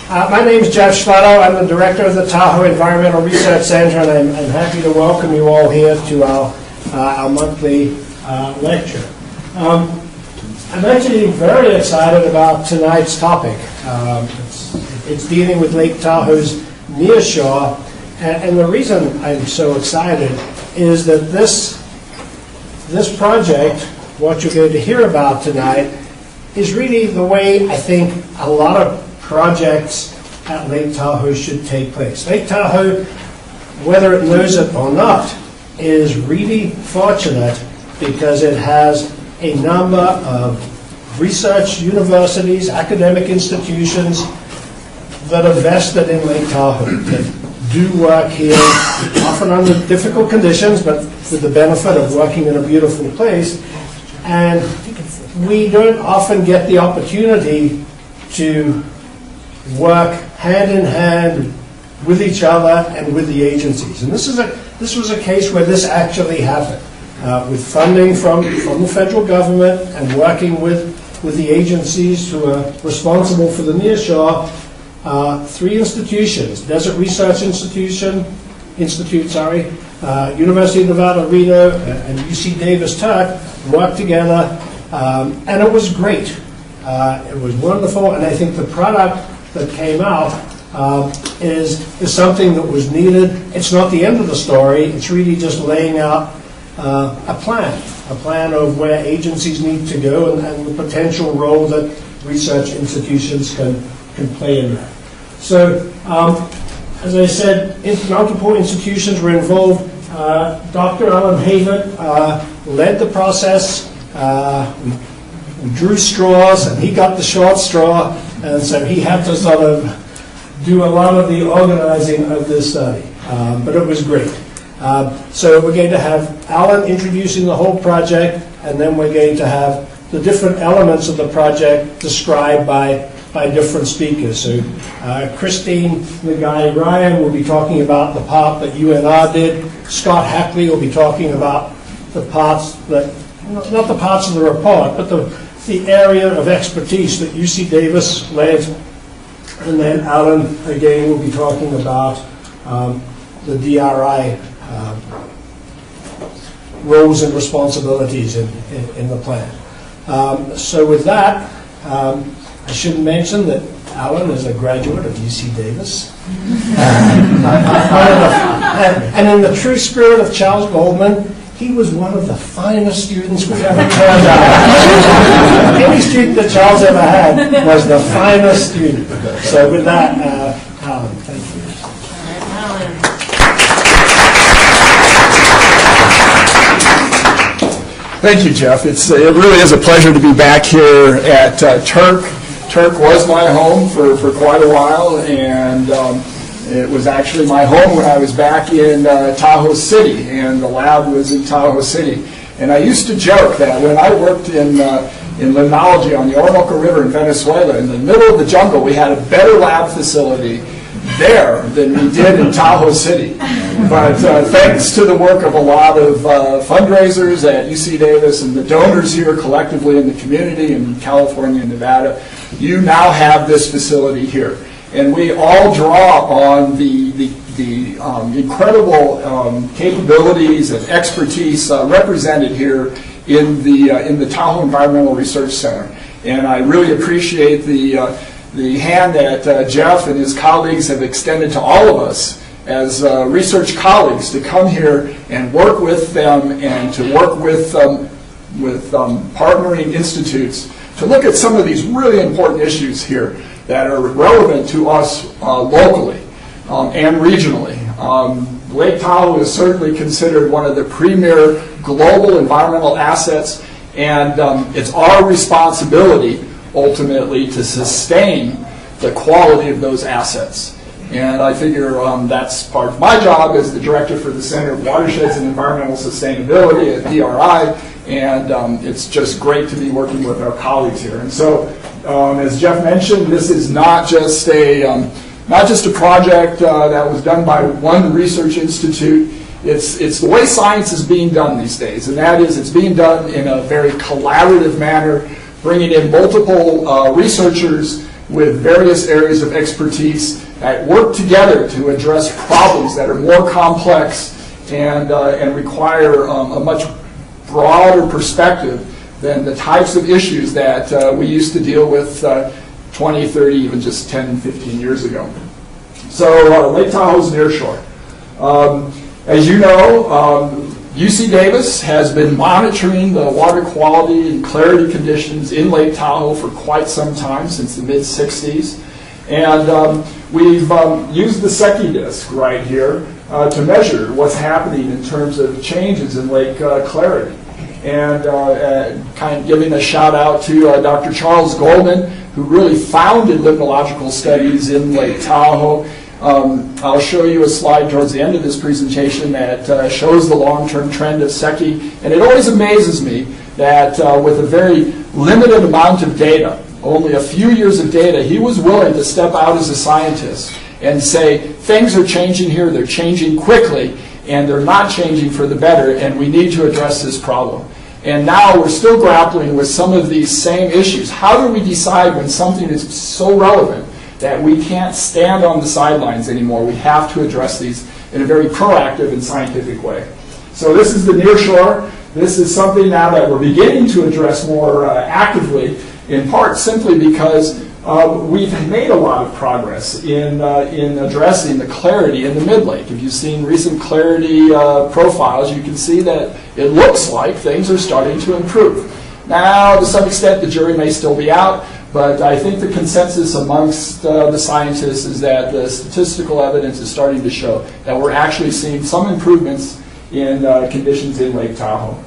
My name is Jeff Schlatto. I'm the director of the Tahoe Environmental Research Center, and I'm happy to welcome you all here to our monthly lecture. I'm actually very excited about tonight's topic. It's dealing with Lake Tahoe's Nearshore, and the reason I'm so excited is that this project, what you're going to hear about tonight, is really the way I think a lot of projects at Lake Tahoe should take place. Lake Tahoe, whether it knows it or not, is really fortunate because it has a number of research universities, academic institutions that are vested in Lake Tahoe, that do work here, often under difficult conditions, but with the benefit of working in a beautiful place. And we don't often get the opportunity to work hand in hand with each other and with the agencies. And this was a case where this actually happened, with funding from the federal government and working with the agencies who are responsible for the Nearshore. Three institutions: Desert Research Institute, University of Nevada, Reno, and UC Davis-Turk worked together, and it was great. It was wonderful, and I think the product that came out is something that was needed. It's not the end of the story. It's really just laying out a plan of where agencies need to go and the potential role that research institutions can play in that. So, as I said, multiple institutions were involved. Dr. Alan Havett led the process. We drew straws, and he got the short straw, and so he had to sort of do a lot of the organizing of this study. But it was great. So we're going to have Alan introducing the whole project, and then we're going to have the different elements of the project described by different speakers. So Christine Nagai-Ryan will be talking about the part that UNR did. Scott Hackley will be talking about the parts that, not the parts of the report, but the area of expertise that UC Davis led. And then Alan, again, will be talking about the DRI roles and responsibilities in the plan. So with that, I should mention that Alan is a graduate of UC Davis. And in the true spirit of Charles Goldman, he was one of the finest students we've ever turned out. Any student that Charles ever had was the finest student. So with that, Alan, thank you. Thank you, Jeff. It really is a pleasure to be back here at Turk. Turk was my home for quite a while, and it was actually my home when I was back in Tahoe City, and the lab was in Tahoe City. And I used to joke that when I worked in limnology on the Orinoco River in Venezuela, in the middle of the jungle, we had a better lab facility there than we did in Tahoe City. But thanks to the work of a lot of fundraisers at UC Davis and the donors here collectively in the community in California and Nevada, you now have this facility here. And we all draw on the incredible capabilities and expertise represented here in the Tahoe Environmental Research Center. And I really appreciate the hand that Jeff and his colleagues have extended to all of us as research colleagues to come here and work with them and to work with partnering institutes to look at some of these really important issues here that are relevant to us locally and regionally. Lake Tahoe is certainly considered one of the premier global environmental assets, and it's our responsibility ultimately to sustain the quality of those assets. And I figure that's part of my job as the director for the Center of Watersheds and Environmental Sustainability at DRI, and it's just great to be working with our colleagues here. And so, as Jeff mentioned, this is not just a project that was done by one research institute. It's the way science is being done these days, and that is it's being done in a very collaborative manner, bringing in multiple researchers with various areas of expertise that work together to address problems that are more complex and require a much broader perspective than the types of issues that we used to deal with 20, 30, even just 10, 15 years ago. So Lake Tahoe's Nearshore. As you know, UC Davis has been monitoring the water quality and clarity conditions in Lake Tahoe for quite some time, since the mid-60s. And we've used the Secchi disk right here to measure what's happening in terms of changes in lake clarity. And kind of giving a shout out to Dr. Charles Goldman, who really founded limnological studies in Lake Tahoe. I'll show you a slide towards the end of this presentation that shows the long-term trend of Secchi. And it always amazes me that with a very limited amount of data, only a few years of data, he was willing to step out as a scientist and say, things are changing here, they're changing quickly, and they're not changing for the better, and we need to address this problem. And now we're still grappling with some of these same issues. How do we decide when something is so relevant that we can't stand on the sidelines anymore? We have to address these in a very proactive and scientific way. So this is the Nearshore. This is something now that we're beginning to address more actively, in part simply because we've made a lot of progress in addressing the clarity in the mid-lake. If you've seen recent clarity profiles, you can see that it looks like things are starting to improve. Now, to some extent, the jury may still be out, but I think the consensus amongst the scientists is that the statistical evidence is starting to show that we're actually seeing some improvements in conditions in Lake Tahoe.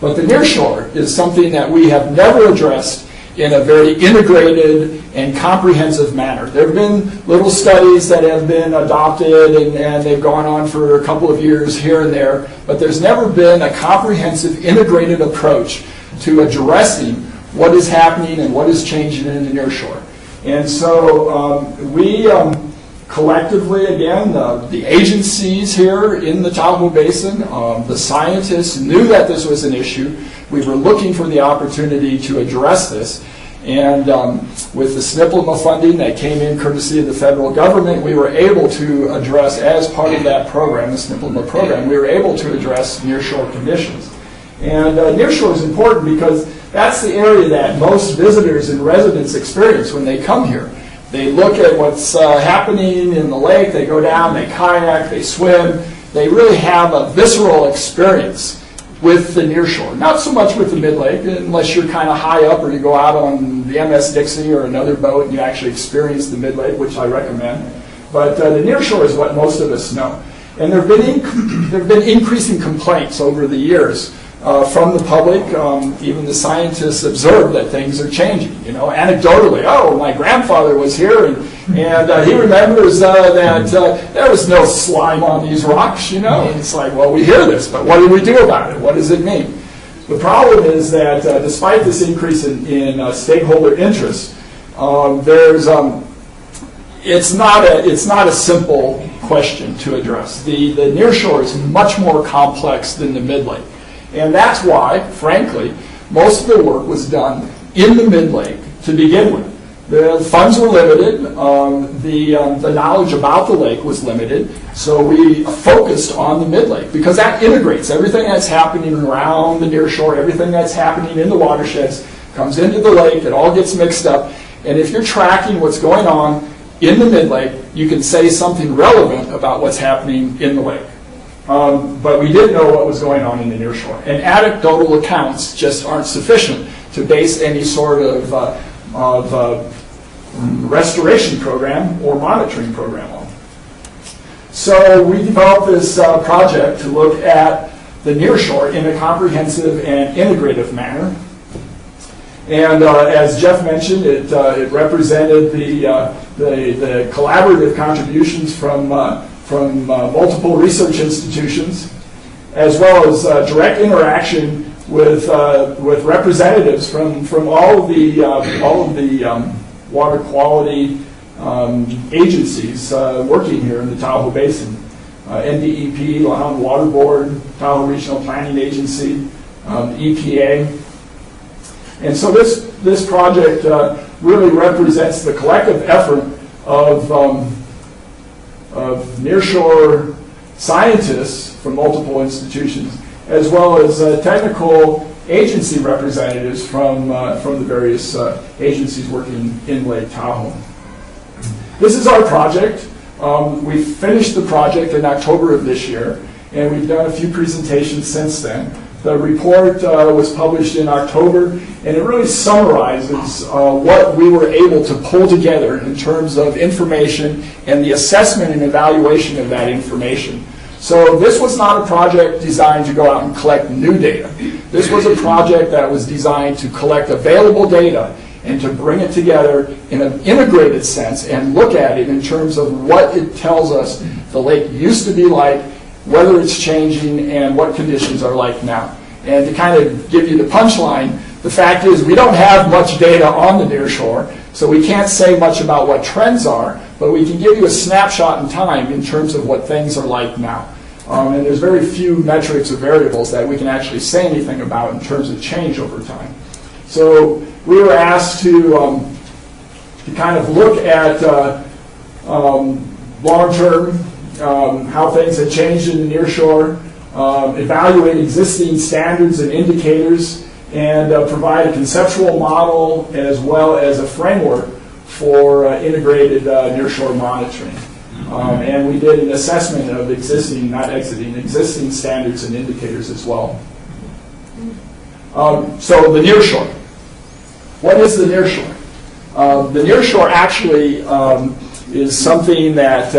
But the Nearshore is something that we have never addressed in a very integrated and comprehensive manner. There have been little studies that have been adopted and they've gone on for a couple of years here and there, but there's never been a comprehensive, integrated approach to addressing what is happening and what is changing in the Nearshore. And so we collectively, again, the agencies here in the Tahoe Basin, the scientists knew that this was an issue. We were looking for the opportunity to address this. And with the SNPLMA funding that came in courtesy of the federal government, we were able to address, as part of that program, the SNPLMA program, we were able to address nearshore conditions. And nearshore is important because that's the area that most visitors and residents experience when they come here. They look at what's happening in the lake, they go down, they kayak, they swim. They really have a visceral experience with the nearshore. Not so much with the mid-lake, unless you're kind of high up or you go out on the MS Dixie or another boat and you actually experience the mid-lake, which I recommend. But the nearshore is what most of us know. And there have been increasing complaints over the years from the public. Even the scientists observe that things are changing. You know, anecdotally, oh, my grandfather was here and he remembers that there was no slime on these rocks, you know. And it's like, well, we hear this, but what do we do about it? What does it mean? The problem is that despite this increase in stakeholder interest, it's not a simple question to address. The nearshore is much more complex than the mid-lake. And that's why, frankly, most of the work was done in the mid-lake to begin with. The funds were limited, the knowledge about the lake was limited, so we focused on the mid-lake because that integrates everything that's happening around the nearshore, everything that's happening in the watersheds, comes into the lake, it all gets mixed up, and if you're tracking what's going on in the mid-lake, you can say something relevant about what's happening in the lake. But we didn't know what was going on in the nearshore. And anecdotal accounts just aren't sufficient to base any sort of restoration program or monitoring program on. So we developed this project to look at the nearshore in a comprehensive and integrative manner. And as Jeff mentioned, it represented the collaborative contributions from multiple research institutions, as well as direct interaction with representatives from all of the water quality agencies working here in the Tahoe Basin. NDEP, Lahontan Water Board, Tahoe Regional Planning Agency, EPA. And so this project really represents the collective effort of nearshore scientists from multiple institutions, as well as technical agency representatives from the various agencies working in Lake Tahoe. This is our project. We finished the project in October of this year, and we've done a few presentations since then. The report was published in October, and it really summarizes what we were able to pull together in terms of information and the assessment and evaluation of that information. So this was not a project designed to go out and collect new data. This was a project that was designed to collect available data and to bring it together in an integrated sense and look at it in terms of what it tells us the lake used to be like, whether it's changing, and what conditions are like now. And to kind of give you the punchline, the fact is we don't have much data on the nearshore, so we can't say much about what trends are, but we can give you a snapshot in time in terms of what things are like now. And there's very few metrics or variables that we can actually say anything about in terms of change over time. So we were asked to kind of look at long-term, how things had changed in the nearshore, evaluate existing standards and indicators, and provide a conceptual model as well as a framework for integrated nearshore monitoring. And we did an assessment of existing, not exiting, existing standards and indicators as well. So the nearshore. What is the nearshore? The nearshore actually is something that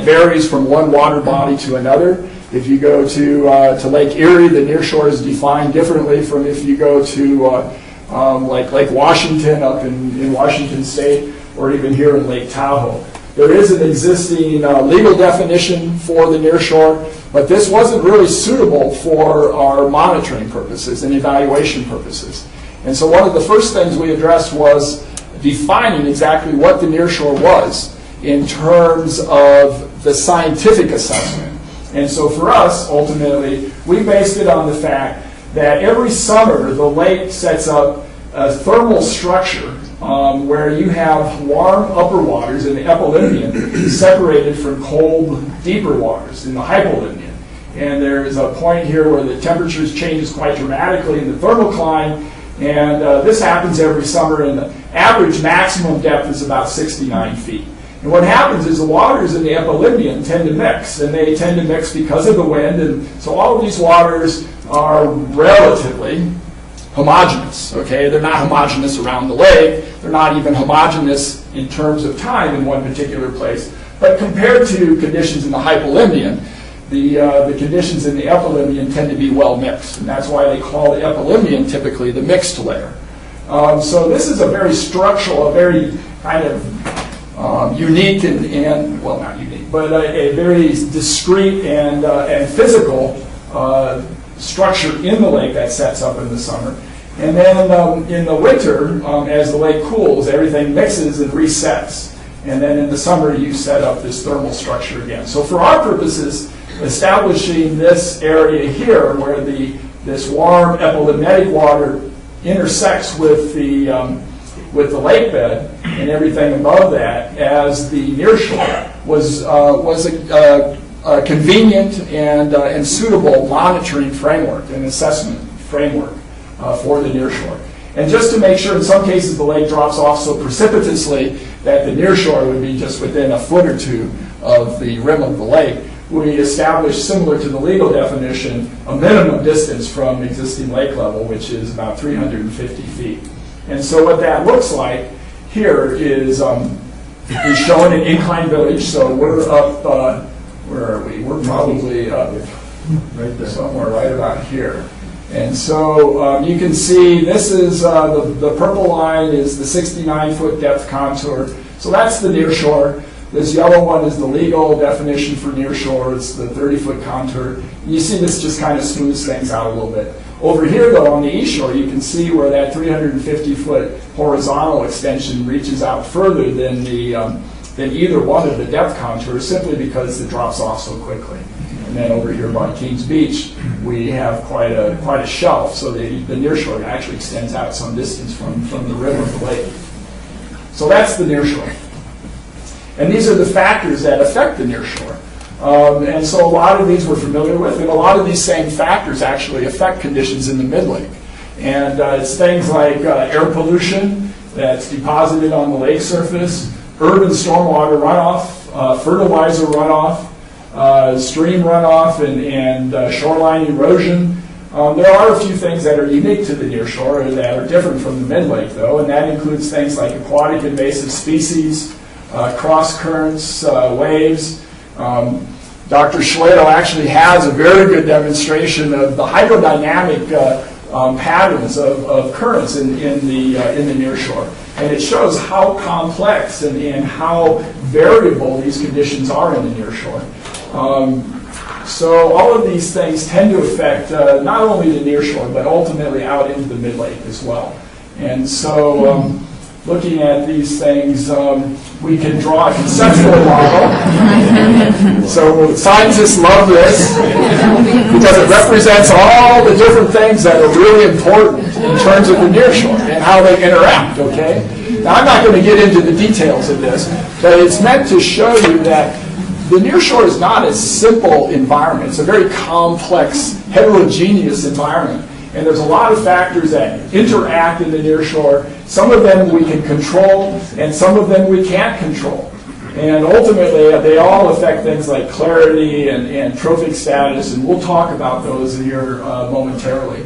varies from one water body to another. If you go to Lake Erie, the nearshore is defined differently from if you go to like Lake Washington up in Washington State, or even here in Lake Tahoe. There is an existing legal definition for the nearshore, but this wasn't really suitable for our monitoring purposes and evaluation purposes. And so one of the first things we addressed was defining exactly what the nearshore was in terms of the scientific assessment. And so for us, ultimately, we based it on the fact that every summer the lake sets up a thermal structure where you have warm upper waters in the epilymnion separated from cold deeper waters in the hypolymnion. And there's a point here where the temperatures changes quite dramatically in the thermocline, and this happens every summer, and the average maximum depth is about 69 feet. And what happens is the waters in the epilymnion tend to mix, and they tend to mix because of the wind, and so all of these waters are relatively homogeneous, okay? They're not homogeneous around the lake. They're not even homogeneous in terms of time in one particular place. But compared to conditions in the hypolymnion, the conditions in the epilymnion tend to be well mixed, and that's why they call the epilymnion typically the mixed layer. So this is a very structural, a very kind of unique and well, not unique, but a very discrete and physical structure in the lake that sets up in the summer. And then in the winter, as the lake cools, everything mixes and resets. And then in the summer, you set up this thermal structure again. So for our purposes, establishing this area here where this warm epilymnic water intersects with the lake bed and everything above that as the nearshore was a convenient and suitable monitoring framework and assessment framework for the nearshore. And just to make sure, in some cases the lake drops off so precipitously that the nearshore would be just within a foot or two of the rim of the lake, we established, similar to the legal definition, a minimum distance from existing lake level, which is about 350 feet. And so what that looks like here is shown in Incline Village. So we're up, where are we? We're probably up right there, somewhere right about here. And so you can see this is the purple line is the 69-foot depth contour. So that's the nearshore. This yellow one is the legal definition for nearshore. It's the 30-foot contour. You see this just kind of smooths things out a little bit. Over here, though, on the east shore, you can see where that 350-foot horizontal extension reaches out further than either one of the depth contours, simply because it drops off so quickly. And then over here by Kings Beach, we have quite a shelf, so the nearshore actually extends out some distance from the rim of the lake. So that's the nearshore. And these are the factors that affect the nearshore. And so a lot of these we're familiar with, and a lot of these same factors actually affect conditions in the mid-lake. And it's things like air pollution that's deposited on the lake surface, urban stormwater runoff, fertilizer runoff, stream runoff, and shoreline erosion. There are a few things that are unique to the nearshore that are different from the mid-lake, though, and that includes things like aquatic invasive species, cross currents, waves. Dr. Schlato actually has a very good demonstration of the hydrodynamic patterns of currents in the nearshore, and it shows how complex and how variable these conditions are in the nearshore. So all of these things tend to affect not only the nearshore, but ultimately out into the mid-lake as well. And so looking at these things, we can draw a conceptual model. So scientists love this because it represents all the different things that are really important in terms of the nearshore and how they interact, okay? Now, I'm not going to get into the details of this, but it's meant to show you that the nearshore is not a simple environment. It's a very complex, heterogeneous environment. And there's a lot of factors that interact in the nearshore. Some of them we can control, and some of them we can't control. And ultimately, they all affect things like clarity and trophic status, and we'll talk about those here momentarily.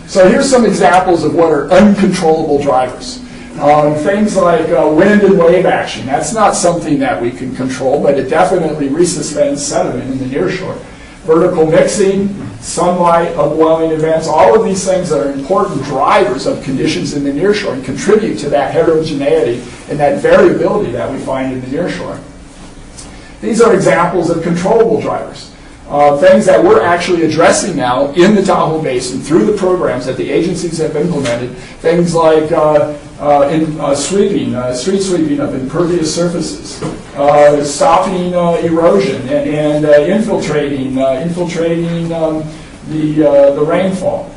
So here's some examples of what are uncontrollable drivers. Things like wind and wave action. That's not something that we can control, but it definitely resuspends sediment in the nearshore. Vertical mixing, sunlight, upwelling events, all of these things are important drivers of conditions in the nearshore and contribute to that heterogeneity and that variability that we find in the nearshore. These are examples of controllable drivers. Things that we're actually addressing now in the Tahoe Basin through the programs that the agencies have implemented. Things like street sweeping of impervious surfaces, stopping erosion, and infiltrating the rainfall,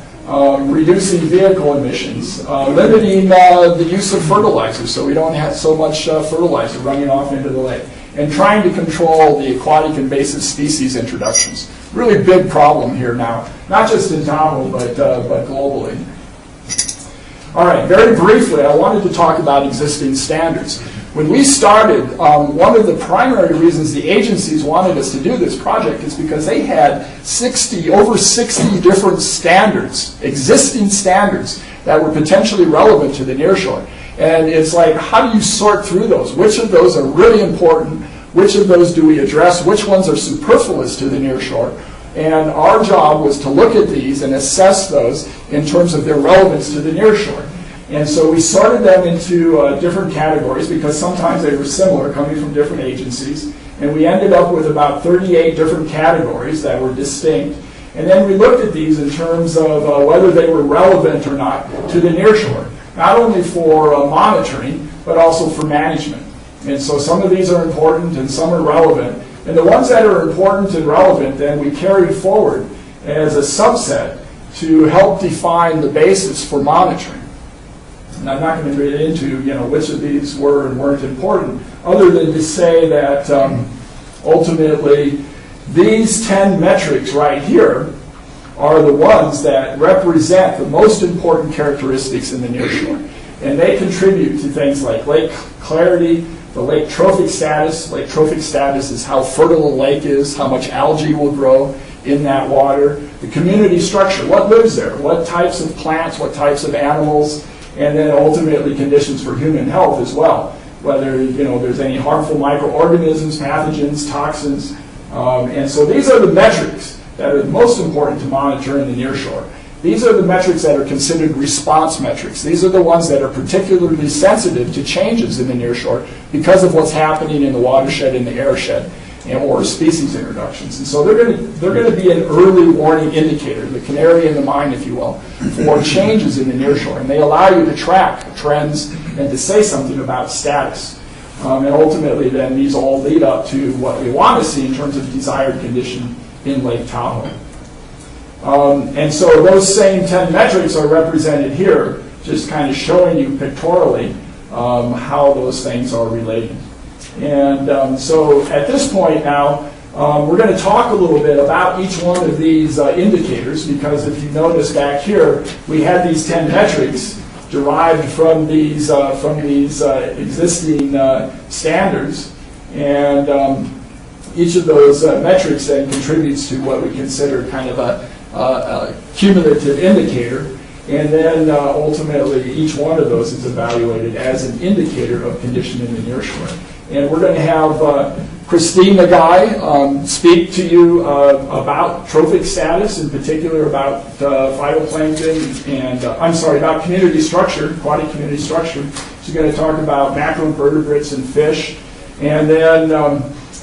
reducing vehicle emissions, limiting the use of fertilizer so we don't have so much fertilizer running off into the lake, and trying to control the aquatic invasive species introductions. Really big problem here now, not just in Tahoe, but globally. All right, very briefly, I wanted to talk about existing standards. When we started, one of the primary reasons the agencies wanted us to do this project is because they had over 60 different standards, existing standards, that were potentially relevant to the nearshore. And it's like, how do you sort through those? Which of those are really important? Which of those do we address? Which ones are superfluous to the nearshore? And our job was to look at these and assess those in terms of their relevance to the nearshore. And so we sorted them into different categories because sometimes they were similar, coming from different agencies. And we ended up with about 38 different categories that were distinct. And then we looked at these in terms of whether they were relevant or not to the nearshore, not only for monitoring, but also for management. And so some of these are important and some are relevant. And the ones that are important and relevant, then we carried forward as a subset to help define the basis for monitoring. And I'm not going to get into which of these were and weren't important, other than to say that ultimately these 10 metrics right here are the ones that represent the most important characteristics in the nearshore. And they contribute to things like lake clarity, the lake trophic status. Lake trophic status is how fertile the lake is, how much algae will grow in that water. The community structure, what lives there, what types of plants, what types of animals, and then ultimately conditions for human health as well. Whether there's any harmful microorganisms, pathogens, toxins. And so these are the metrics that are most important to monitor in the nearshore. These are the metrics that are considered response metrics. These are the ones that are particularly sensitive to changes in the nearshore because of what's happening in the watershed and the airshed, or species introductions. And so they're going to be an early warning indicator, the canary in the mine, if you will, for changes in the nearshore. And they allow you to track trends and to say something about status. And ultimately, then, these all lead up to what we want to see in terms of desired condition in Lake Tahoe. And so those same 10 metrics are represented here, just kind of showing you pictorially how those things are related. And so at this point now, we're going to talk a little bit about each one of these indicators, because if you notice back here, we had these 10 metrics derived from these existing standards, and each of those metrics then contributes to what we consider kind of a cumulative indicator, and then ultimately each one of those is evaluated as an indicator of condition in the nearshore. And we're going to have Christine Nagai speak to you about trophic status, in particular about phytoplankton and, about community structure, aquatic community structure. She's going to talk about macroinvertebrates and fish. And then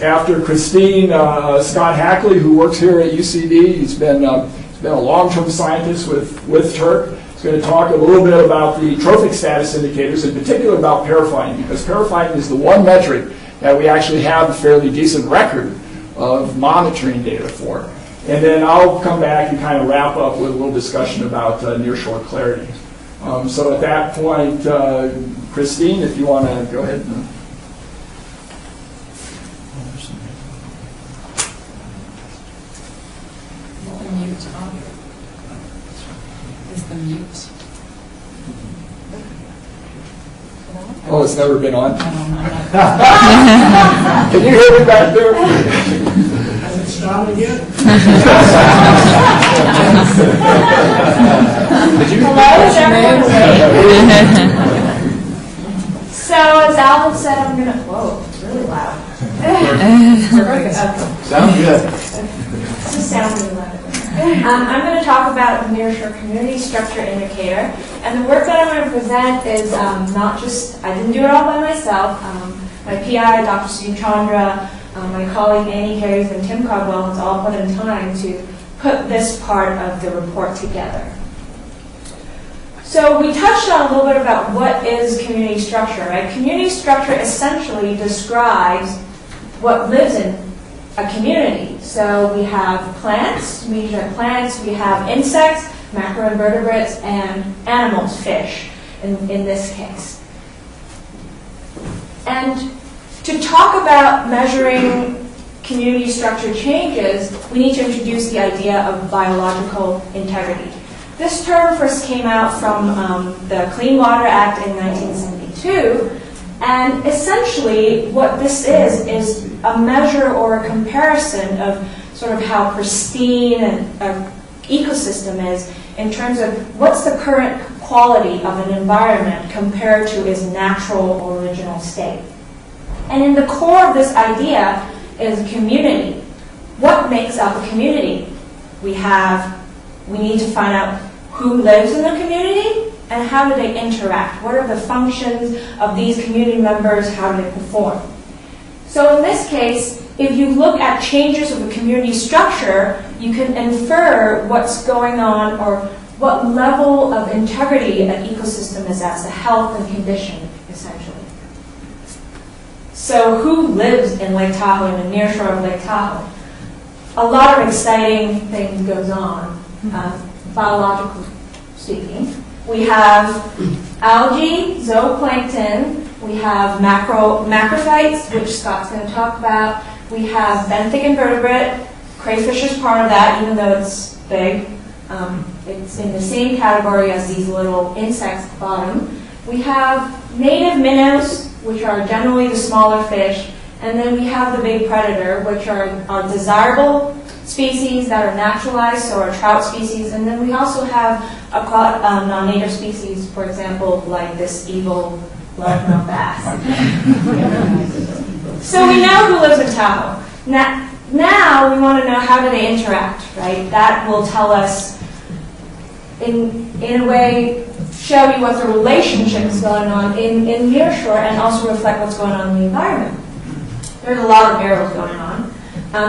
after Christine, Scott Hackley, who works here at UCD, he's been a long-term scientist with Turk. He's going to talk a little bit about the trophic status indicators, in particular about paraphyton, because paraphyton is the one metric that we actually have a fairly decent record of monitoring data for. And then I'll come back and kind of wrap up with a little discussion about nearshore clarity. So at that point, Christine, if you want to go ahead and... Oh, it's never been on? Can you hear me back there? Has it started yet? So as Alvin said, I'm going to, whoa, it's really loud. Sounds good. This is sounding loud. I'm going to talk about the Nearshore Community Structure Indicator, and the work that I'm going to present is not just, I didn't do it all by myself. My PI, Dr. Steve Chandra, my colleague Annie Harries, and Tim Caldwell has all put in time to put this part of the report together. So we touched on a little bit about what is community structure, right? Community structure essentially describes what lives in a community. So we have plants, we have insects, macroinvertebrates, and animals, fish, in this case. And to talk about measuring community structure changes, we need to introduce the idea of biological integrity. This term first came out from the Clean Water Act in 1972, and essentially what this is a measure or a comparison of sort of how pristine an ecosystem is in terms of what's the current quality of an environment compared to its natural original state. And in the core of this idea is community. What makes up a community? We need to find out who lives in the community and how do they interact. What are the functions of these community members? How do they perform? So in this case, if you look at changes of the community structure, you can infer what's going on or what level of integrity an ecosystem is at, the health and condition, essentially. So who lives in Lake Tahoe, in the nearshore of Lake Tahoe? A lot of exciting things goes on, biologically speaking. We have algae, zooplankton, we have macrophytes, which Scott's going to talk about. We have benthic invertebrate. Crayfish is part of that, even though it's big. It's in the same category as these little insects at the bottom. We have native minnows, which are generally the smaller fish. And then we have the big predator, which are desirable species that are naturalized, so our trout species. And then we also have non-native species, for example, like this evil largemouth bass. So we know who lives in Tahoe. Now we want to know how do they interact, right? That will tell us, in a way, show you what the relationship is going on in nearshore and also reflect what's going on in the environment. There's a lot of arrows going on.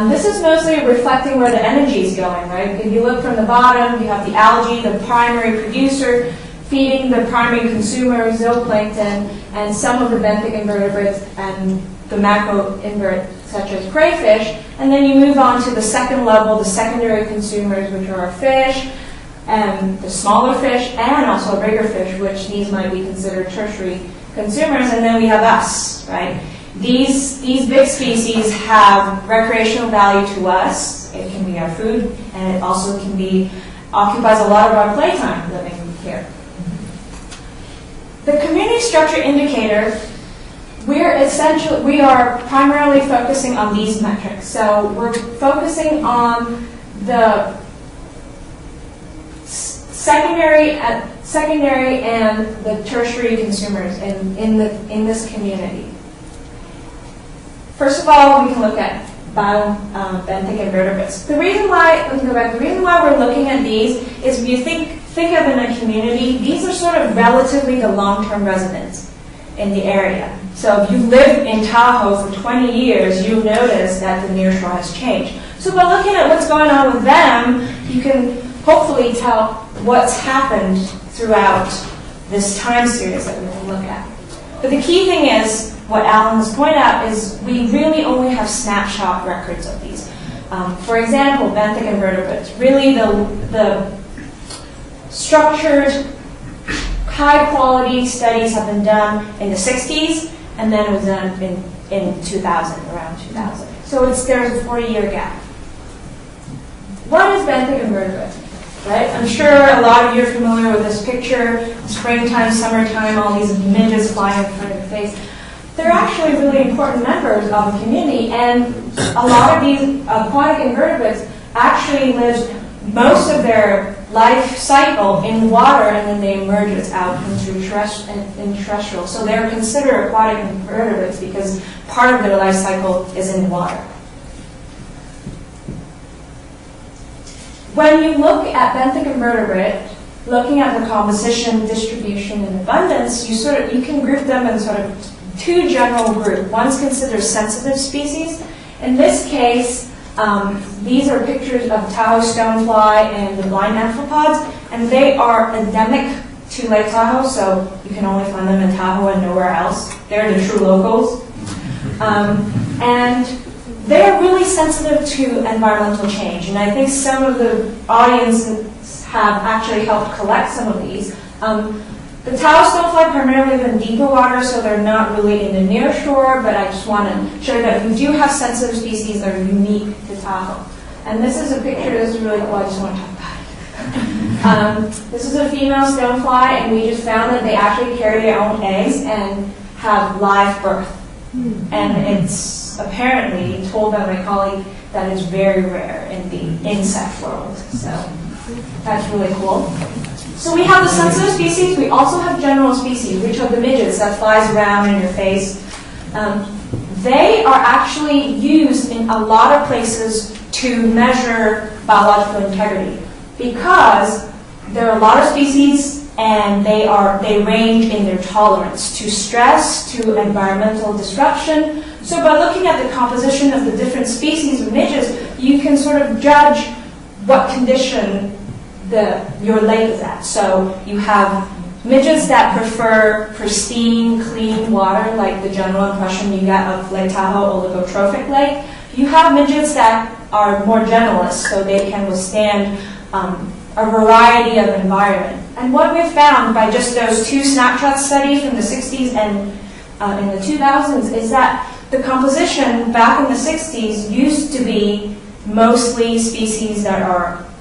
This is mostly reflecting where the energy is going, right? If you look from the bottom, you have the algae, the primary producer, feeding the primary consumer, zooplankton, and some of the benthic invertebrates and the macroinvertebrates, such as crayfish. And then you move on to the second level, the secondary consumers, which are fish, and the smaller fish, and also bigger fish, which these might be considered tertiary consumers, and then we have us, right? These big species have recreational value to us. It can be our food, and it also can be, occupies a lot of our playtime living here. The community structure indicator, we are primarily focusing on these metrics. So we're focusing on the secondary and the tertiary consumers in this community. First of all, we can look at benthic invertebrates. The reason why we're looking at these is if you think of in a community, these are sort of relatively the long-term residents in the area. So if you live in Tahoe for 20 years, you'll notice that the nearshore has changed. So by looking at what's going on with them, you can hopefully tell what's happened throughout this time series that we can look at. But the key thing is, what Alan has pointed out, is we really only have snapshot records of these. For example, benthic invertebrates. Really the structured, high-quality studies have been done in the 60s, and then it was done in 2000, around 2000. So there's a 40-year gap. What is benthic invertebrate? Right? I'm sure a lot of you are familiar with this picture. Springtime, summertime, all these midges flying in front of your face. They're actually really important members of a community, and a lot of these aquatic invertebrates actually live most of their life cycle in water, and then they emerge out into terrestrial. So they're considered aquatic invertebrates because part of their life cycle is in water. When you look at benthic invertebrate, looking at the composition, distribution, and abundance, you can group them in sort of two general groups. One's considered sensitive species. In this case, these are pictures of Tahoe stonefly and the blind amphipods, and they are endemic to Lake Tahoe, so you can only find them in Tahoe and nowhere else. They're the true locals. And they're really sensitive to environmental change, and I think some of the audiences have actually helped collect some of these. The Tahoe stonefly primarily live in deeper water, so they're not really in the near shore, but I just want to show that we do have sensitive species that are unique to Tahoe. And this is a picture, this is really cool, I just want to talk about it. This is a female stonefly, and we just found that they actually carry their own eggs and have live birth. And it's apparently told by my colleague that it's very rare in the insect world. So that's really cool. So we have the sensitive species. We also have general species, which are the midgets that flies around in your face. They are actually used in a lot of places to measure biological integrity because there are a lot of species and they range in their tolerance to stress, to environmental disruption. So by looking at the composition of the different species of midgets, you can sort of judge what condition your lake is at. So you have midgets that prefer pristine, clean water, like the general impression you get of Lake Tahoe, oligotrophic lake. You have midgets that are more generalist, so they can withstand a variety of environment. And what we've found by just those two snapshot studies from the 60s and in the 2000s is that the composition back in the 60s used to be mostly species that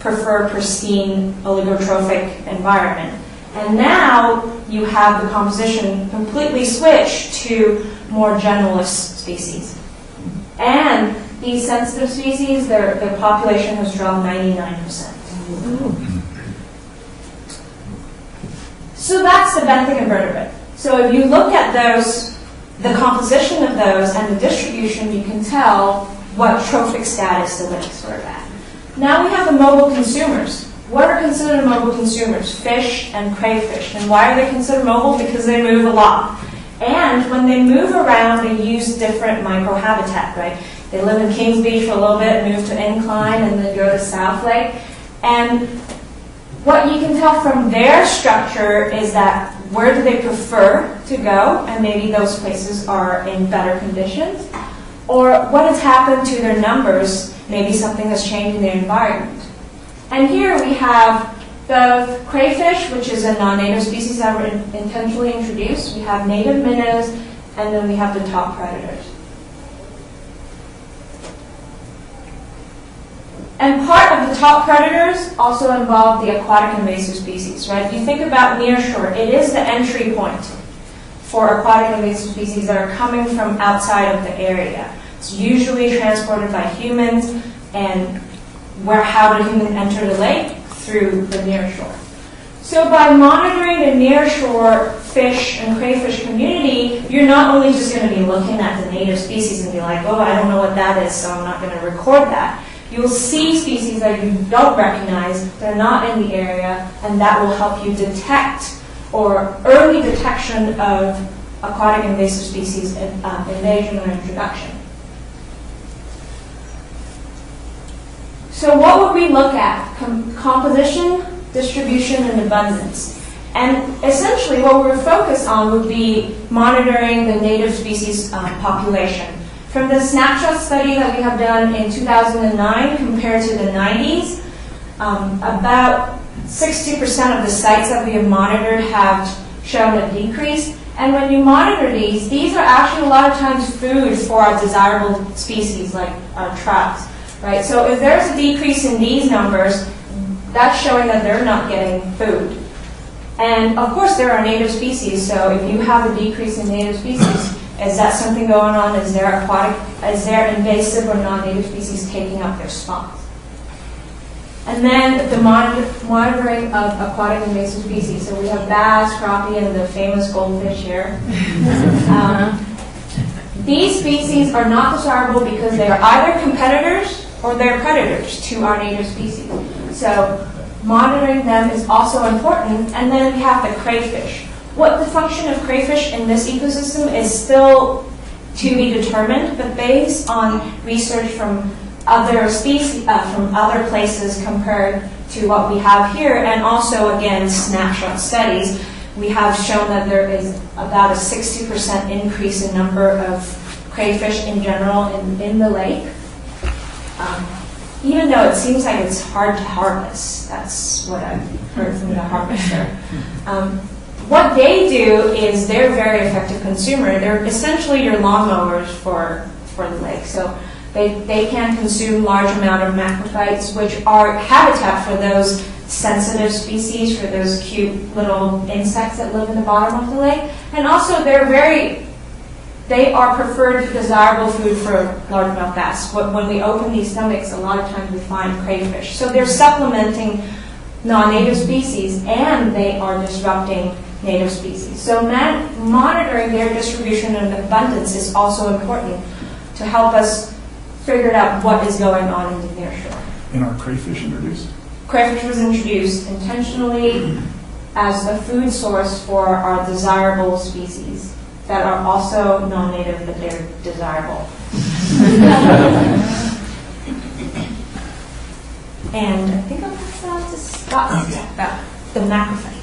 prefer pristine oligotrophic environment. And now you have the composition completely switched to more generalist species. And these sensitive species, their population has dropped 99%. So that's the benthic invertebrate. So if you look at those, the composition of those and the distribution, you can tell what trophic status the lakes are at. Now we have the mobile consumers. What are considered mobile consumers? Fish and crayfish. And why are they considered mobile? Because they move a lot. And when they move around, they use different microhabitat, right? They live in Kings Beach for a little bit, move to Incline, and then go to South Lake. And what you can tell from their structure is that where do they prefer to go, and maybe those places are in better conditions, or what has happened to their numbers, maybe something has changed in their environment. And here we have the crayfish, which is a non-native species that were intentionally introduced. We have native minnows, and then we have the top predators. And part of the top predators also involve the aquatic invasive species, right? If you think about nearshore, it is the entry point for aquatic invasive species that are coming from outside of the area. It's usually transported by humans, and how do humans enter the lake? Through the nearshore. So by monitoring the nearshore fish and crayfish community, you're not only just going to be looking at the native species and be like, oh, I don't know what that is, so I'm not going to record that. You'll see species that you don't recognize, they're not in the area, and that will help you detect or early detection of aquatic invasive species invasion or introduction. So what would we look at? Composition, distribution, and abundance. And essentially what we're focused on would be monitoring the native species population. From the snapshot study that we have done in 2009 compared to the 90s, about 60% of the sites that we have monitored have shown a decrease. And when you monitor these are actually a lot of times food for our desirable species like our trouts, right? So if there's a decrease in these numbers, that's showing that they're not getting food. And of course there are native species, so if you have a decrease in native species, is that something going on? Is there invasive or non-native species taking up their spots? And then the monitoring of aquatic invasive species. So we have bass, crappie, and the famous goldfish here. These species are not desirable because they are either competitors or they're predators to our native species. So monitoring them is also important. And then we have the crayfish. What the function of crayfish in this ecosystem is still to be determined, but based on research from other species, from other places compared to what we have here, and also, again, snapshot studies, we have shown that there is about a 60% increase in number of crayfish in general in the lake. Even though it seems like it's hard to harvest. That's what I've heard from the harvester. What they do is they're a very effective consumer. They're essentially your lawnmowers for the lake. So they can consume large amount of macrophytes, which are habitat for those sensitive species, for those cute little insects that live in the bottom of the lake. And also they are preferred desirable food for largemouth bass. When we open these stomachs, a lot of times we find crayfish. So they're supplementing non-native species, and they are disrupting native species. So monitoring their distribution and abundance is also important to help us figure out what is going on in the nearshore. And are crayfish introduced? Crayfish was introduced intentionally as a food source for our desirable species that are also non-native, but they're desirable. And I think I'll pass it on to Scott to talk about the macrophytes.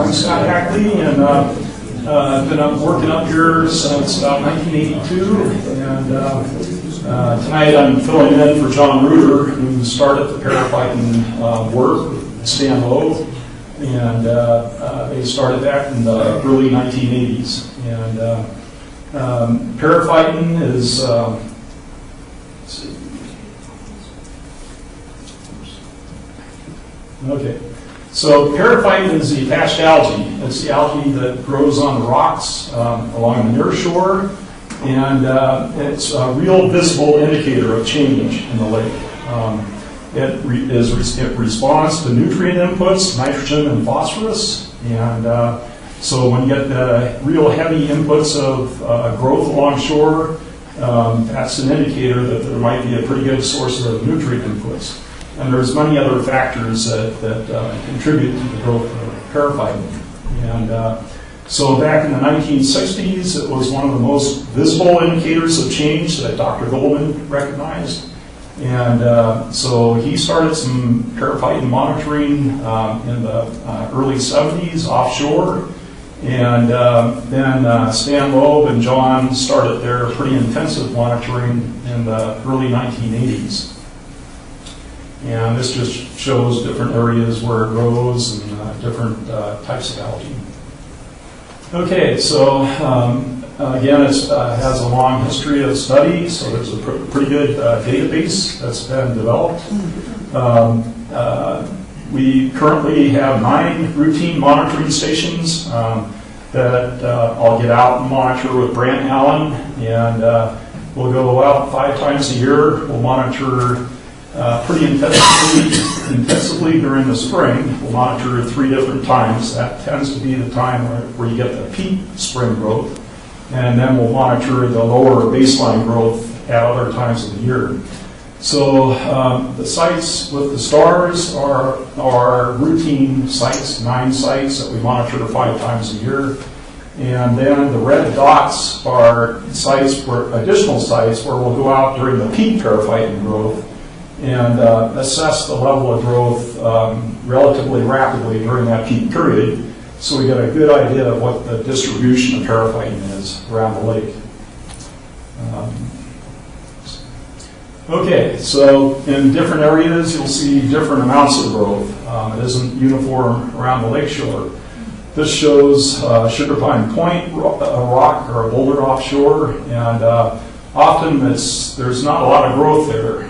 I'm Scott Hackley, and I've been working up here since about 1982. And tonight I'm filling in for John Reuter, who started the paraphyton work with Stan Lowe, and they started that in the early 1980s. And paraphyton is okay. So paraphyton is the attached algae. It's the algae that grows on the rocks along the nearshore, And it's a real visible indicator of change in the lake. It responds to nutrient inputs, nitrogen and phosphorus, and so when you get the real heavy inputs of growth along shore, that's an indicator that there might be a pretty good source of nutrient inputs. And there's many other factors that contribute to the growth of periphyton. And so back in the 1960s, it was one of the most visible indicators of change that Dr. Goldman recognized. And so he started some periphyton monitoring in the early 70s offshore. And then Stan Loeb and John started their pretty intensive monitoring in the early 1980s. And this just shows different areas where it grows and different types of algae. Okay, so again, it has a long history of study, so there's a pretty good database that's been developed. We currently have 9 routine monitoring stations that I'll get out and monitor with Brant Allen, and we'll go out 5 times a year. We'll monitor pretty intensively during the spring. We'll monitor 3 different times. That tends to be the time where you get the peak spring growth. And then we'll monitor the lower baseline growth at other times of the year. So the sites with the stars are routine sites, 9 sites that we monitor 5 times a year. And then the red dots are sites additional sites where we'll go out during the peak periphyton growth and assess the level of growth relatively rapidly during that peak period, so we get a good idea of what the distribution of periphyton is around the lake. Okay, so in different areas you'll see different amounts of growth. It isn't uniform around the lakeshore. This shows Sugar Pine Point, a rock or a boulder offshore, and often there's not a lot of growth there.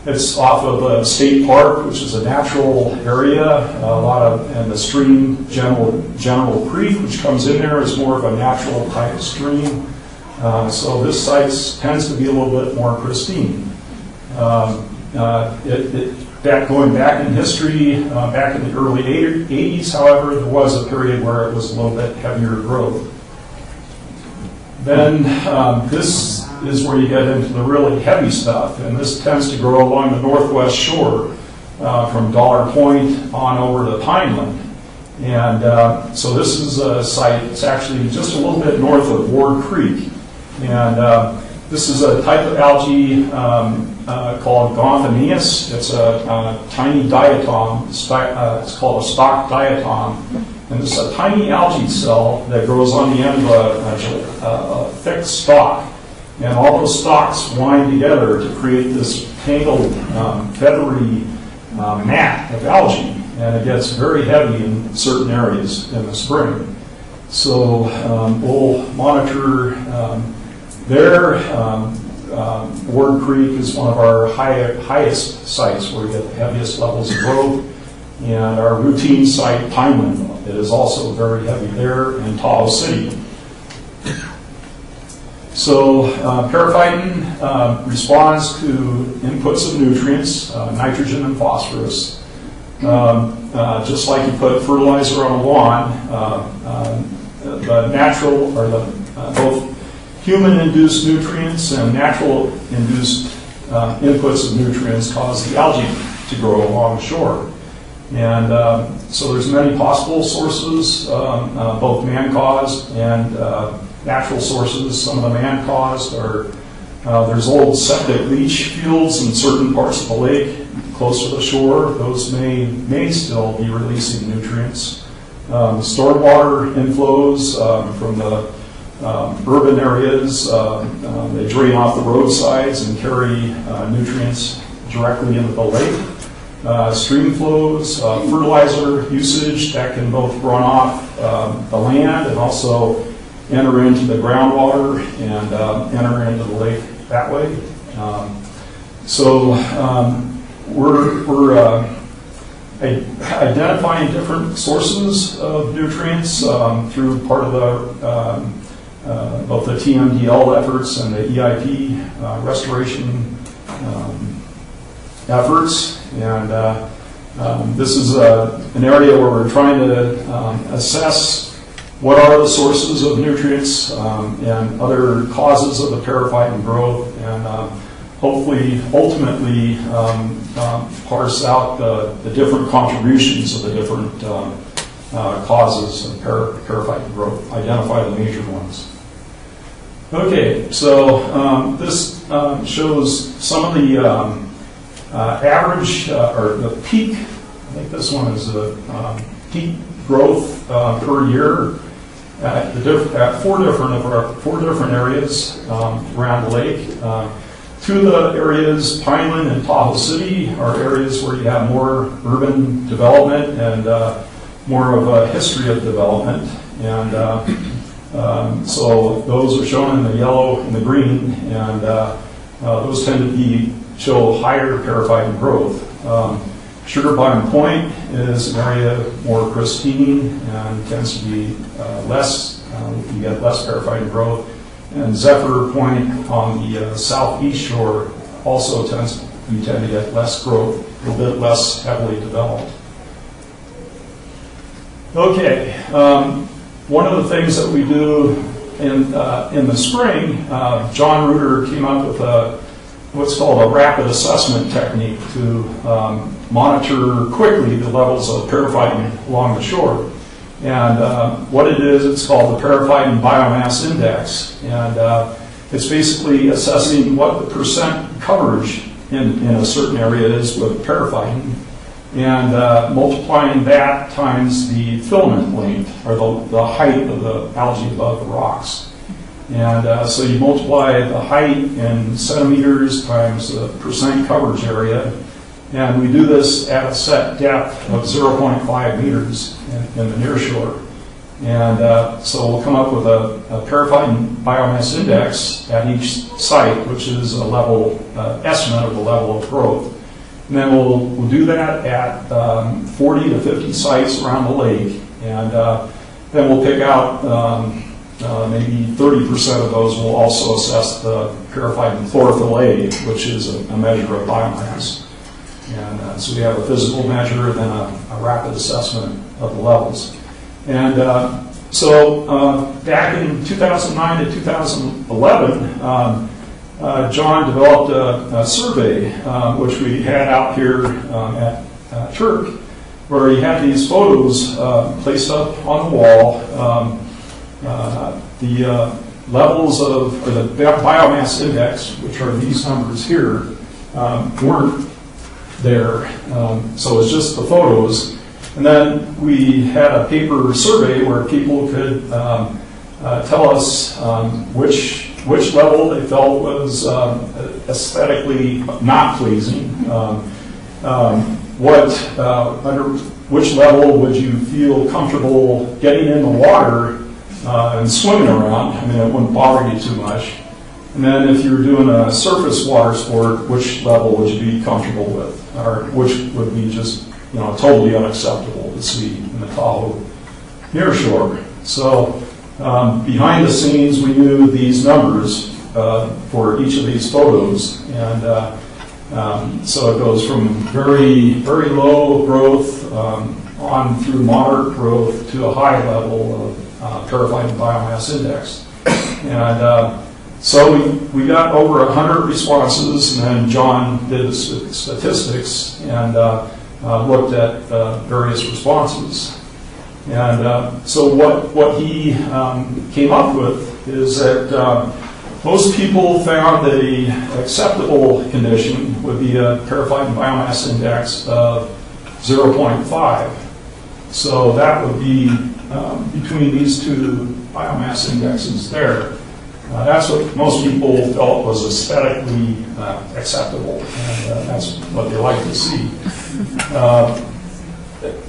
It's off of a state park, which is a natural area. And the stream, General Creek, which comes in there, is more of a natural type stream. So this site tends to be a little bit more pristine. Going back in history, back in the early 80s, however, there was a period where it was a little bit heavier growth. Then this is where you get into the really heavy stuff, and this tends to grow along the northwest shore from Dollar Point on over to Pineland. And so this is a site, it's actually just a little bit north of Ward Creek. And this is a type of algae called Gomphoneus. It's a tiny diatom. It's called a stalk diatom. And it's a tiny algae cell that grows on the end of a thick stalk. And all those stalks wind together to create this tangled, feathery mat of algae. And it gets very heavy in certain areas in the spring. So we'll monitor there. Ward Creek is one of our highest sites where we get the heaviest levels of growth. And our routine site, Pineland, it is also very heavy there, in Tahoe City. So periphyton responds to inputs of nutrients, nitrogen and phosphorus. Just like you put fertilizer on a lawn, the natural, or both human-induced nutrients and natural-induced inputs of nutrients cause the algae to grow along the shore. And so there's many possible sources, both man-caused and natural sources. Some of the man-caused are, there's old septic leach fields in certain parts of the lake close to the shore. Those may still be releasing nutrients. Stormwater inflows from the urban areas, they drain off the roadsides and carry nutrients directly into the lake. Stream flows, fertilizer usage that can both run off the land and also enter into the groundwater and enter into the lake that way. So we're identifying different sources of nutrients through part of the both the TMDL efforts and the EIP restoration efforts. And this is an area where we're trying to assess what are the sources of nutrients and other causes of the periphyton growth, and hopefully, ultimately, parse out the different contributions of the different causes of periphyton growth, identify the major ones. Okay, so this shows some of the average, or the peak, I think this one is the peak growth per year at four different areas around the lake. Two of the areas, Pineland and Tahoe City, are areas where you have more urban development and more of a history of development. And so those are shown in the yellow and the green, and those tend to show higher periphyton growth. Sugar Bottom Point is an area more pristine and tends to be less, you get less periphyton growth. And Zephyr Point on the southeast shore also you tend to get less growth, a little bit less heavily developed. Okay, one of the things that we do in the spring, John Reuter came up with what's called a rapid assessment technique to monitor quickly the levels of periphyton along the shore. And what it is, it's called the Periphyton Biomass Index. And it's basically assessing what the percent coverage in a certain area is with periphyton, and multiplying that times the filament length, or the height of the algae above the rocks. And so you multiply the height in centimeters times the percent coverage area, and we do this at a set depth of 0.5 meters in the nearshore. And so we'll come up with a periphyton biomass index at each site, which is a level estimate of the level of growth. And then we'll do that at 40 to 50 sites around the lake, and then we'll pick out maybe 30% of those. Will also assess the periphyton chlorophyll A, which is a measure of biomass. And so we have a physical measure, then a rapid assessment of the levels. And so back in 2009 to 2011, John developed a survey, which we had out here at Turk, where he had these photos placed up on the wall. The levels of, or the biomass index, which are these numbers here, weren't there. So it's just the photos. And then we had a paper survey where people could tell us which level they felt was aesthetically not pleasing. Under which level would you feel comfortable getting in the water and swimming around? I mean, it wouldn't bother you too much. And then if you were doing a surface water sport, which level would you be comfortable with? Or which would be just, totally unacceptable to see in the Tahoe Nearshore. So behind the scenes, we knew these numbers for each of these photos. And so it goes from very, very low growth on through moderate growth to a high level of periphyton biomass index. And so we got over 100 responses, and then John did the statistics and looked at various responses. And so what he came up with is that most people found that the acceptable condition would be a periphyton biomass index of 0.5. So that would be between these two biomass indexes there. That's what most people felt was aesthetically acceptable, and that's what they like to see.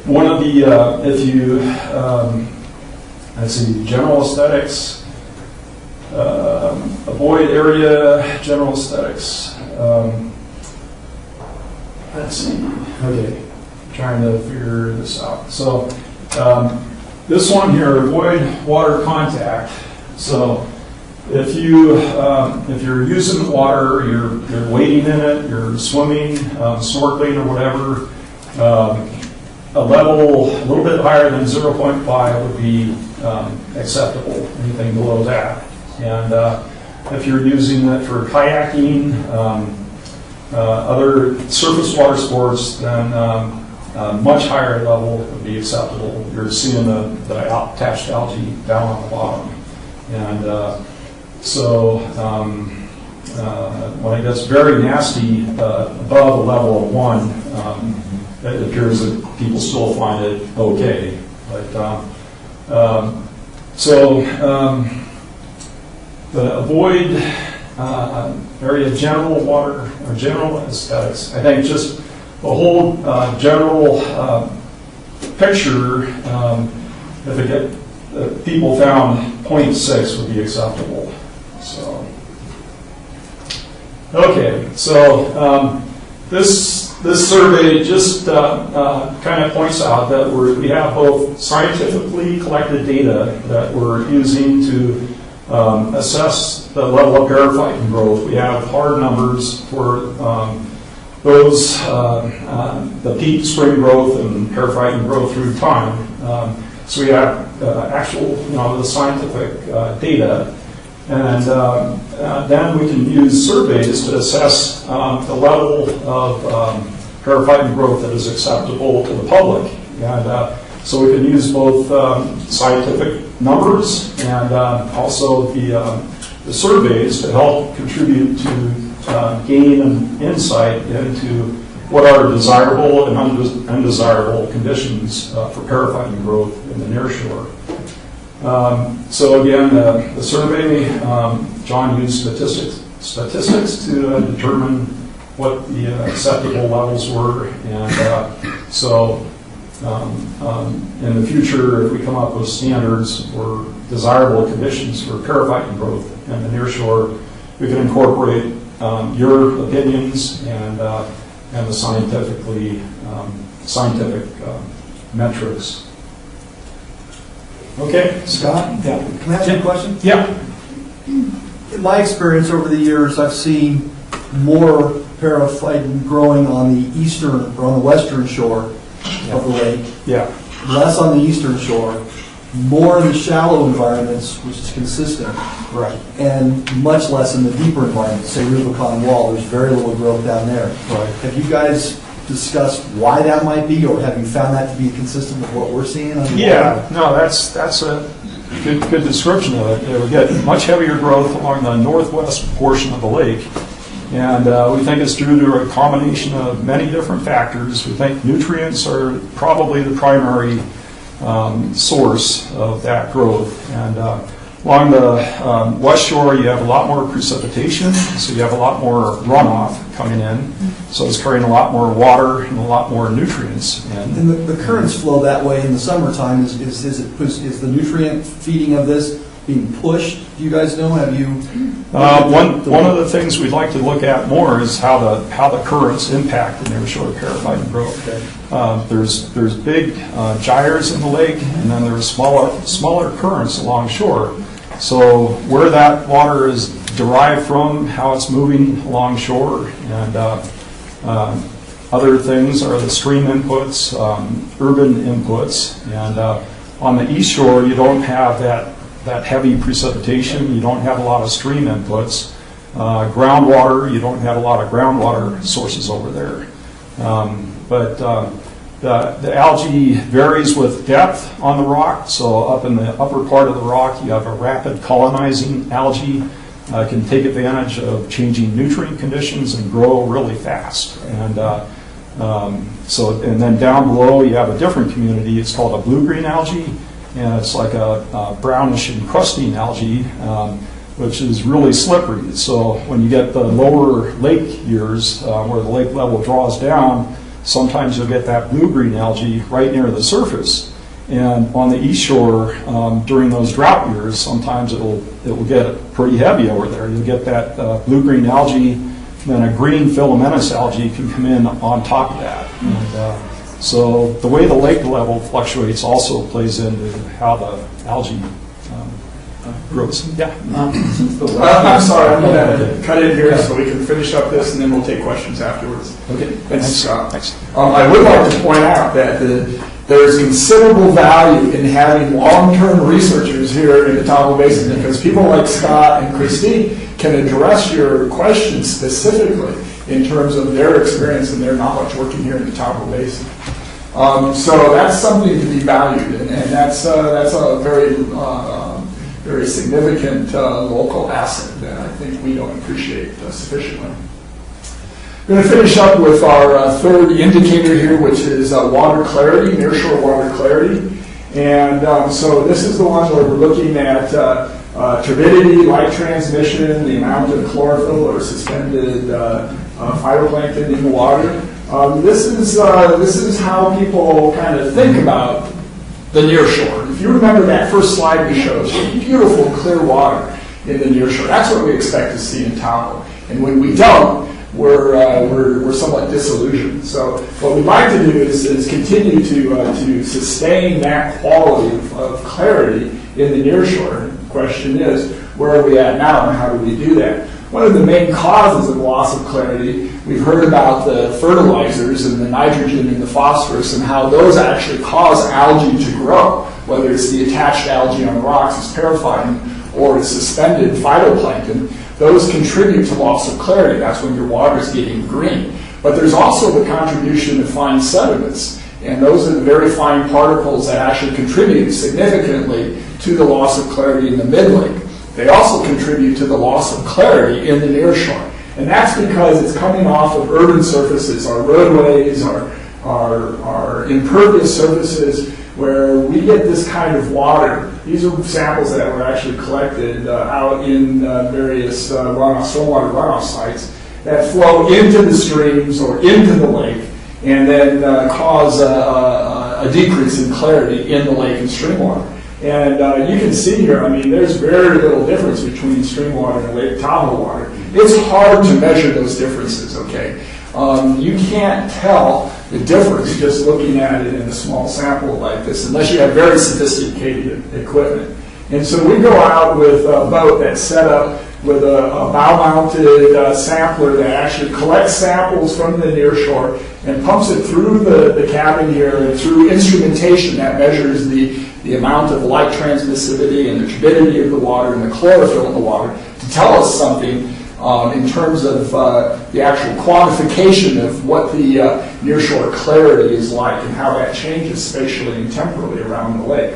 One of the, if you, let's see, general aesthetics, avoid area, general aesthetics. Let's see, okay, trying to figure this out. So this one here, avoid water contact. So if you're using the water, you're wading in it, you're swimming, snorkeling, or whatever, a level a little bit higher than 0.5 would be acceptable. Anything below that, and if you're using it for kayaking, other surface water sports, then a much higher level would be acceptable. You're seeing the attached algae down on the bottom. And when it gets very nasty above a level of 1, it appears that people still find it okay. But avoid area general water or general aesthetics. I think just the whole general picture, if people found 0.6 would be acceptable. So, okay, so this survey just kind of points out that we have both scientifically collected data that we're using to assess the level of periphyton growth. We have hard numbers for those, the peak spring growth and periphyton growth through time. So we have actual, the scientific data, and then we can use surveys to assess the level of periphyton growth that is acceptable to the public. And so we can use both scientific numbers and also the surveys to help contribute to gain an insight into what are desirable and undesirable conditions for periphyton growth in the nearshore. So again, the survey, John used statistics to determine what the acceptable levels were, and in the future, if we come up with standards for desirable conditions for periphyton growth in the nearshore, we can incorporate your opinions and the scientific metrics. Okay, Scott? Yeah. Can I ask you a question? Yeah. In my experience over the years, I've seen more periphyton growing on the eastern or on the western shore of the lake, Yeah. less on the eastern shore, more in the shallow environments, which is consistent, Right. and much less in the deeper environments, say Rubicon Wall. There's very little growth down there. Right. Have you guys discussed why that might be, or have you found that to be consistent with what we're seeing on the Yeah. No, that's a good description of it. We get much heavier growth along the northwest portion of the lake. And we think it's due to a combination of many different factors. We think nutrients are probably the primary source of that growth. And along the west shore, you have a lot more precipitation, so you have a lot more runoff coming in. So it's carrying a lot more water and a lot more nutrients. And the currents flow that way in the summertime. Is the nutrient feeding of this being pushed? Do you guys know? Have you? One of the things we'd like to look at more is how the currents impact the nearshore periphyton growth. Okay. There's big gyres in the lake, and then there's smaller currents along shore. So where that water is derived from, how it's moving along shore, and other things are the stream inputs, urban inputs, and on the east shore you don't have that heavy precipitation, you don't have a lot of stream inputs. Groundwater, you don't have a lot of groundwater sources over there. But the algae varies with depth on the rock, so up in the upper part of the rock you have a rapid colonizing algae. Can take advantage of changing nutrient conditions and grow really fast. And then down below you have a different community, it's called a blue-green algae, and it's like a brownish encrusting algae, which is really slippery. So when you get the lower lake years, where the lake level draws down, sometimes you'll get that blue-green algae right near the surface. And on the east shore, during those drought years, sometimes it will get pretty heavy over there. You'll get that blue-green algae, then a green filamentous algae can come in on top of that. And, so the way the lake level fluctuates also plays into how the algae grows. Yeah. I'm sorry, I'm going to cut in here so we can finish up this, and then we'll take questions afterwards. Okay. Thanks, Scott. Thanks. I would like to point out that there's considerable value in having long-term researchers here in the Tahoe Basin, because people like Scott and Christine can address your questions specifically in terms of their experience and their knowledge working here in the Tahoe Basin. So that's something to be valued, and that's a very significant local asset that I think we don't appreciate sufficiently. I'm going to finish up with our third indicator here, which is water clarity, nearshore water clarity. And so this is the one where we're looking at turbidity, light transmission, the amount of chlorophyll or suspended phytoplankton in the water. This is how people kind of think about the nearshore. If you remember that first slide we showed, beautiful clear water in the nearshore. That's what we expect to see in Tahoe. And when we don't, we're somewhat disillusioned. So what we'd like to do is continue to sustain that quality of clarity in the nearshore. The question is, where are we at now, and how do we do that? One of the main causes of loss of clarity, we've heard about the fertilizers and the nitrogen and the phosphorus and how those actually cause algae to grow, whether it's the attached algae on the rocks as periphyton or it's suspended phytoplankton. Those contribute to loss of clarity. That's when your water is getting green. But there's also the contribution of fine sediments, and those are the very fine particles that actually contribute significantly to the loss of clarity in the mid-lake. They also contribute to the loss of clarity in the nearshore. And that's because it's coming off of urban surfaces, our roadways, our impervious surfaces, where we get this kind of water. These are samples that were actually collected out in various stormwater runoff sites that flow into the streams or into the lake, and then cause a decrease in clarity in the lake and stream water. And you can see here, I mean, there's very little difference between stream water and Lake Tahoe water. It's hard to measure those differences, okay? You can't tell the difference just looking at it in a small sample like this, unless you have very sophisticated equipment. And so we go out with a boat that's set up with a bow-mounted sampler that actually collects samples from the nearshore and pumps it through the cabin here and through instrumentation that measures the amount of light transmissivity and the turbidity of the water and the chlorophyll in the water to tell us something in terms of the actual quantification of what the nearshore clarity is like and how that changes spatially and temporally around the lake.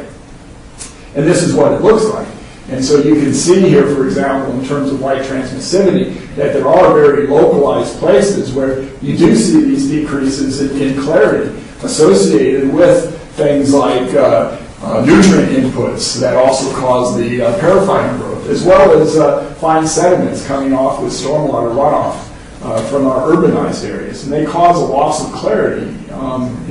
And this is what it looks like. And so you can see here, for example, in terms of light transmissivity, that there are very localized places where you do see these decreases in clarity associated with things like nutrient inputs that also cause the periphyton growth, as well as fine sediments coming off with stormwater runoff from our urbanized areas. And they cause a loss of clarity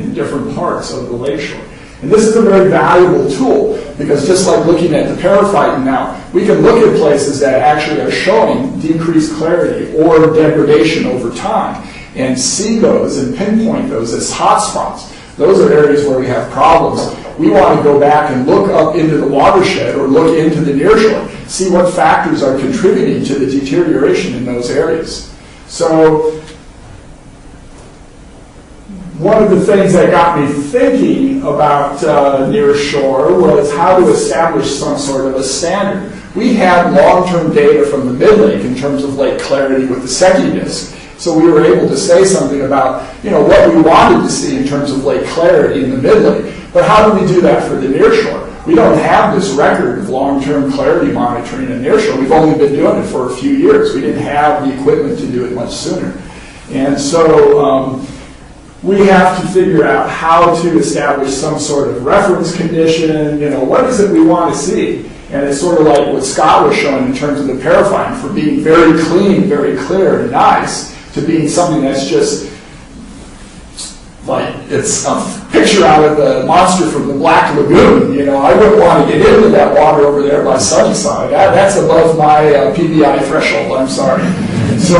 in different parts of the lakeshore. And this is a very valuable tool, because just like looking at the periphyton now, we can look at places that actually are showing decreased clarity or degradation over time and see those and pinpoint those as hotspots. Those are areas where we have problems. We want to go back and look up into the watershed or look into the nearshore, see what factors are contributing to the deterioration in those areas. So one of the things that got me thinking about nearshore was how to establish some sort of a standard. We had long-term data from the mid-lake in terms of lake clarity with the Secchi disk. So we were able to say something about, what we wanted to see in terms of lake clarity in the mid-lake. But how do we do that for the nearshore? We don't have this record of long-term clarity monitoring in nearshore. We've only been doing it for a few years. We didn't have the equipment to do it much sooner. And so we have to figure out how to establish some sort of reference condition. What is it we want to see? And it's sort of like what Scott was showing in terms of the periphyton, from being very clean, very clear and nice, to being something that's just like it's a picture out of the monster from the Black Lagoon. I wouldn't want to get into that water over there by Sunnyside. That's above my PBI threshold, I'm sorry. So,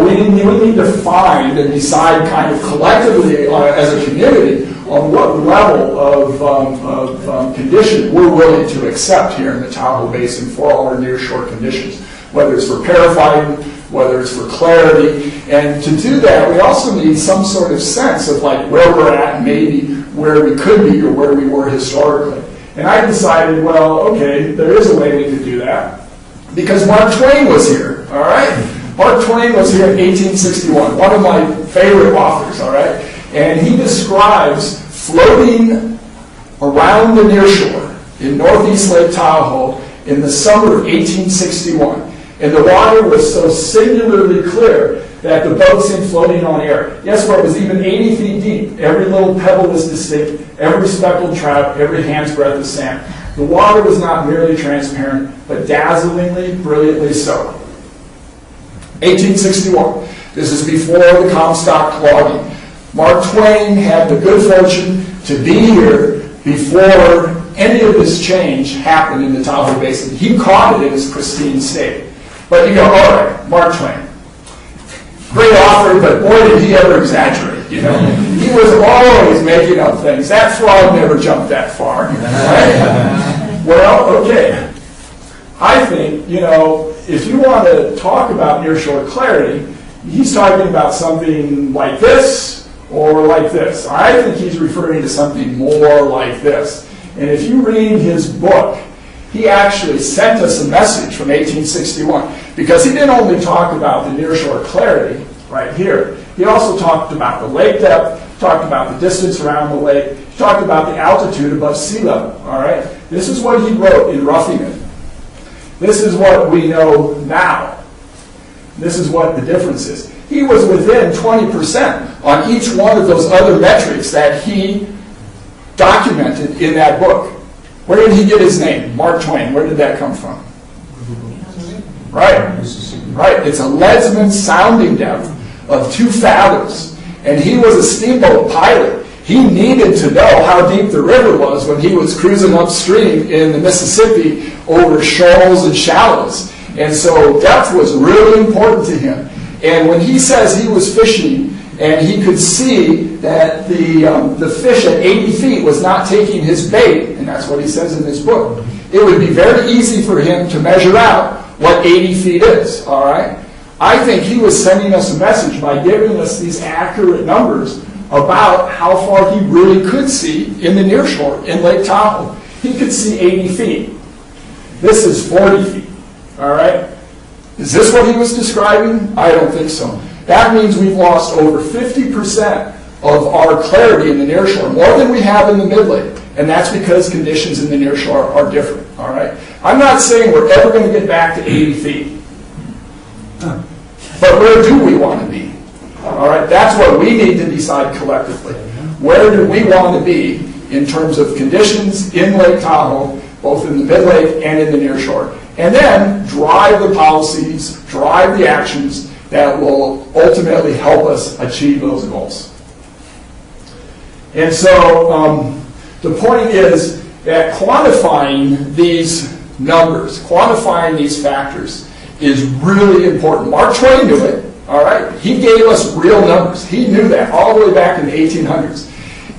we need to find and decide kind of collectively as a community, on what level of condition we're willing to accept here in the Tahoe Basin for all our nearshore conditions, whether it's for parafighting, whether it's for clarity. And to do that, we also need some sort of sense of like where we're at and maybe where we could be or where we were historically. And I decided, well, okay, there is a way we could do that, because Mark Twain was here, all right? Mark Twain was here in 1861, one of my favorite authors, all right? And he describes floating around the nearshore in northeast Lake Tahoe in the summer of 1861. And the water was so singularly clear that the boat seemed floating on air. Yes, where it was even 80 feet deep. Every little pebble was distinct, every speckled trout, every hand's breadth of sand. The water was not merely transparent, but dazzlingly, brilliantly so. 1861. This is before the Comstock logging. Mark Twain had the good fortune to be here before any of this change happened in the Tahoe Basin. He caught it in its pristine state. But you go, all right, Mark Twain. Great author, but boy, did he ever exaggerate, you know? He was always making up things. That frog never jumped that far, right? Well, okay. I think, you know, if you want to talk about nearshore clarity, he's talking about something like this or like this. I think he's referring to something more like this. And if you read his book, he actually sent us a message from 1861, because he didn't only talk about the nearshore clarity right here. He also talked about the lake depth, talked about the distance around the lake, he talked about the altitude above sea level, all right? This is what he wrote in Roughing It. This is what we know now. This is what the difference is. He was within 20% on each one of those other metrics that he documented in that book. Where did he get his name? Mark Twain. Where did that come from? Right. Right. It's a leadsman sounding depth of 2 fathoms. And he was a steamboat pilot. He needed to know how deep the river was when he was cruising upstream in the Mississippi over shoals and shallows. And so depth was really important to him. And when he says he was fishing and he could see that the fish at 80 feet was not taking his bait, and that's what he says in his book, it would be very easy for him to measure out what 80 feet is, all right? I think he was sending us a message by giving us these accurate numbers about how far he really could see in the nearshore in Lake Tahoe. He could see 80 feet. This is 40 feet, all right? Is this what he was describing? I don't think so. That means we've lost over 50% of our clarity in the nearshore, more than we have in the mid-lake. And that's because conditions in the nearshore are different, all right? I'm not saying we're ever going to get back to 80 feet. But where do we want to be? All right, that's what we need to decide collectively. Where do we want to be in terms of conditions in Lake Tahoe, both in the mid-lake and in the nearshore? And then drive the policies, drive the actions that will ultimately help us achieve those goals. And so the point is that quantifying these numbers, quantifying these factors is really important. Mark Twain knew it, all right? He gave us real numbers. He knew that all the way back in the 1800s.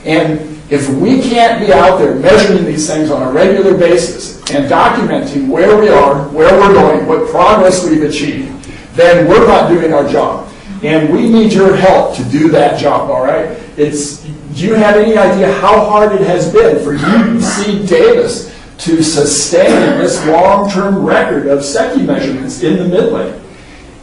And if we can't be out there measuring these things on a regular basis and documenting where we are, where we're going, what progress we've achieved, then we're not doing our job. And we need your help to do that job, all right? Do you have any idea how hard it has been for UC Davis to sustain this long-term record of SECI measurements in the mid-lake?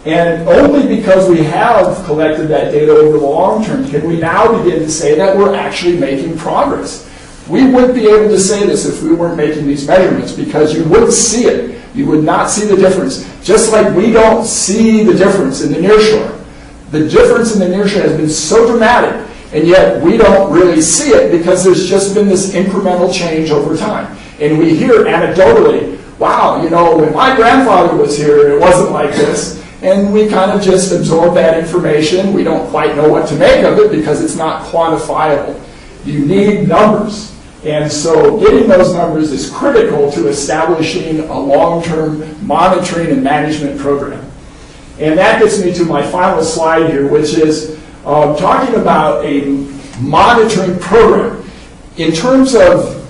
And only because we have collected that data over the long term can we now begin to say that we're actually making progress. We wouldn't be able to say this if we weren't making these measurements, because you wouldn't see it. You would not see the difference. Just like we don't see the difference in the nearshore. The difference in the nearshore has been so dramatic, and yet we don't really see it because there's just been this incremental change over time. And we hear anecdotally, wow, you know, when my grandfather was here, it wasn't like this. And we kind of just absorb that information. We don't quite know what to make of it because it's not quantifiable. You need numbers. And so getting those numbers is critical to establishing a long-term monitoring and management program. And that gets me to my final slide here, which is talking about a monitoring program. in terms of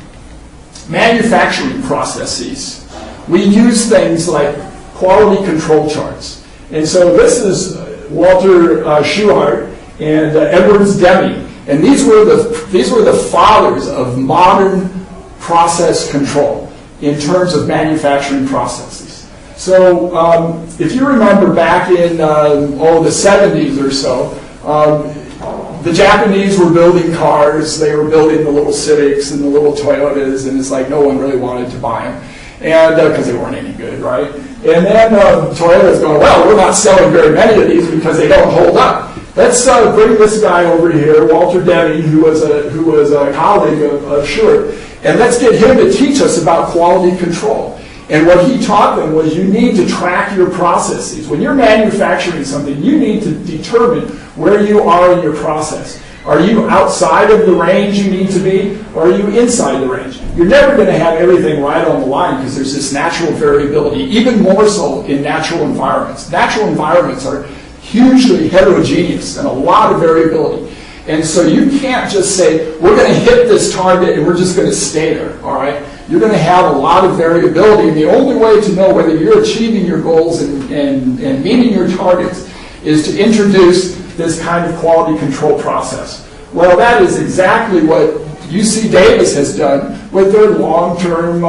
manufacturing processes, we use things like quality control charts. And so this is Walter Schuhart and Edwards Deming. And these were the fathers of modern process control in terms of manufacturing processes. So if you remember back in the 70s or so, the Japanese were building cars. They were building the little Civics and the little Toyotas, and it's like no one really wanted to buy them, and because they weren't any good, right? And then Toyota's going, well, we're not selling very many of these because they don't hold up. Let's bring this guy over here, Walter Deming, who was a colleague of Schuhart, and let's get him to teach us about quality control. And what he taught them was you need to track your processes. When you're manufacturing something, you need to determine where you are in your process. Are you outside of the range you need to be, or are you inside the range? You're never going to have everything right on the line because there's this natural variability, even more so in natural environments. Natural environments are hugely heterogeneous and a lot of variability. And so you can't just say, we're going to hit this target and we're just going to stay there, all right? You're going to have a lot of variability, and the only way to know whether you're achieving your goals and meeting your targets is to introduce this kind of quality control process. Well, that is exactly what UC Davis has done with their long-term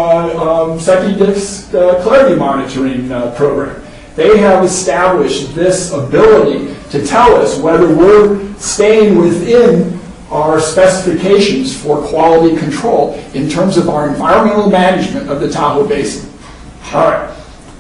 Secchi-Dix clarity monitoring program. They have established this ability to tell us whether we're staying within our specifications for quality control in terms of our environmental management of the Tahoe Basin. All right.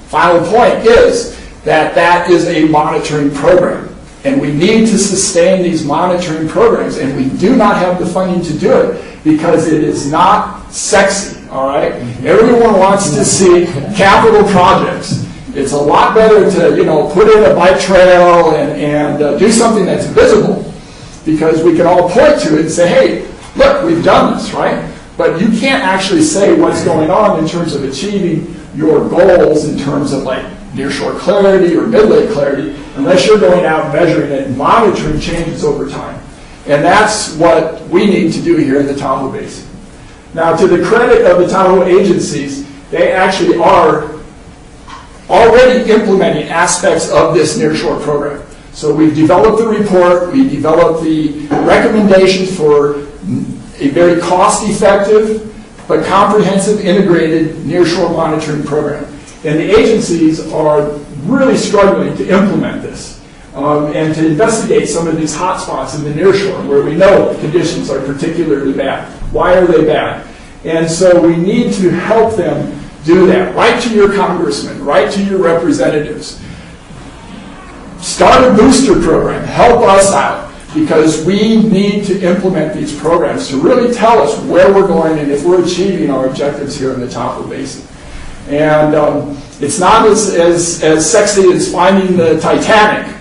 Final point is that that is a monitoring program, and we need to sustain these monitoring programs, and we do not have the funding to do it because it is not sexy. All right. Everyone wants to see capital projects. It's a lot better to put in a bike trail and do something that's visible, because we can all point to it and say, hey, look, we've done this, right? But you can't actually say what's going on in terms of achieving your goals in terms of like nearshore clarity or mid-lake clarity unless you're going out and measuring it and monitoring changes over time. And that's what we need to do here in the Tahoe Basin. Now, to the credit of the Tahoe agencies, they actually are already implementing aspects of this nearshore program. So we've developed the report, we developed the recommendations for a very cost-effective but comprehensive integrated nearshore monitoring program. And the agencies are really struggling to implement this and to investigate some of these hot spots in the nearshore where we know conditions are particularly bad. Why are they bad? And so we need to help them do that. Write to your congressman, write to your representatives. Start a booster program. Help us out, because we need to implement these programs to really tell us where we're going and if we're achieving our objectives here in the Tahoe Basin. And it's not as sexy as finding the Titanic,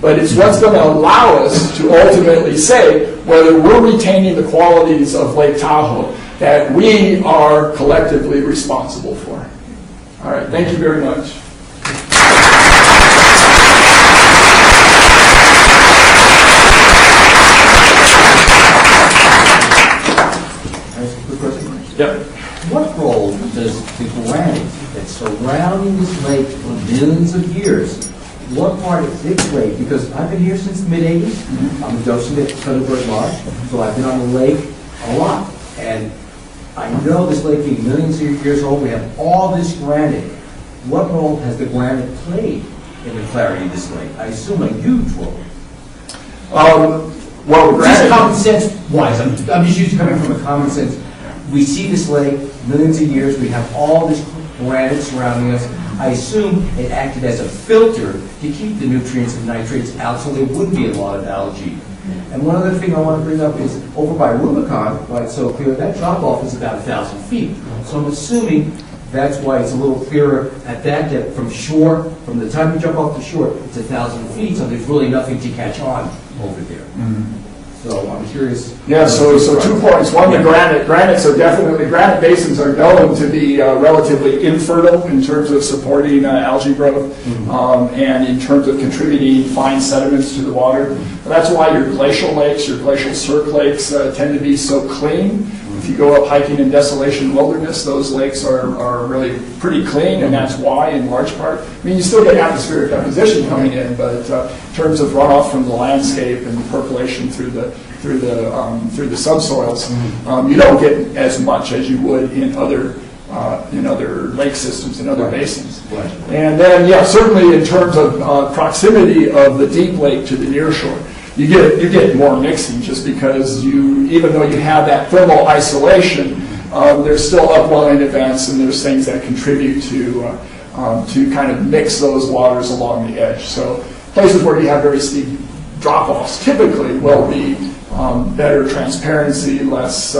but it's what's going to allow us to ultimately say whether we're retaining the qualities of Lake Tahoe that we are collectively responsible for. All right, thank you very much. Yep. What role does the granite that's surrounding this lake for millions of years, what part does it play? Because I've been here since the mid-'80s. I'm a docent at Thunderbird Lodge, so I've been on the lake a lot. And I know this lake being millions of years old, we have all this granite. What role has the granite played in the clarity of this lake? I assume a huge role. Well, just granite, common sense wise, I'm just used to coming from a common sense. We see this lake millions of years, we have all this granite surrounding us. I assume it acted as a filter to keep the nutrients and nitrates out so there wouldn't be a lot of algae. And one other thing I want to bring up is over by Rubicon, why it's so clear, that drop-off is about 1,000 feet. So I'm assuming that's why it's a little clearer at that depth from shore. From the time you jump off the shore, it's 1,000 feet, so there's really nothing to catch on over there. Mm-hmm. So I'm curious. Yeah, so 2 points. One, the granite basins are known to be relatively infertile in terms of supporting algae growth and in terms of contributing fine sediments to the water. That's why your glacial lakes, your glacial cirque lakes tend to be so clean. If if you go up hiking in desolation wilderness, those lakes are really pretty clean, and that's why, in large part. I mean, you still get atmospheric deposition coming in, but in terms of runoff from the landscape and percolation through the subsoils, you don't get as much as you would in other lake systems, in other basins. Right. And then, yeah, certainly in terms of proximity of the deep lake to the near shore, you get more mixing, just because even though you have that thermal isolation, there's still upwelling events, and there's things that contribute to kind of mix those waters along the edge. So places where you have very steep drop-offs typically will be better transparency, less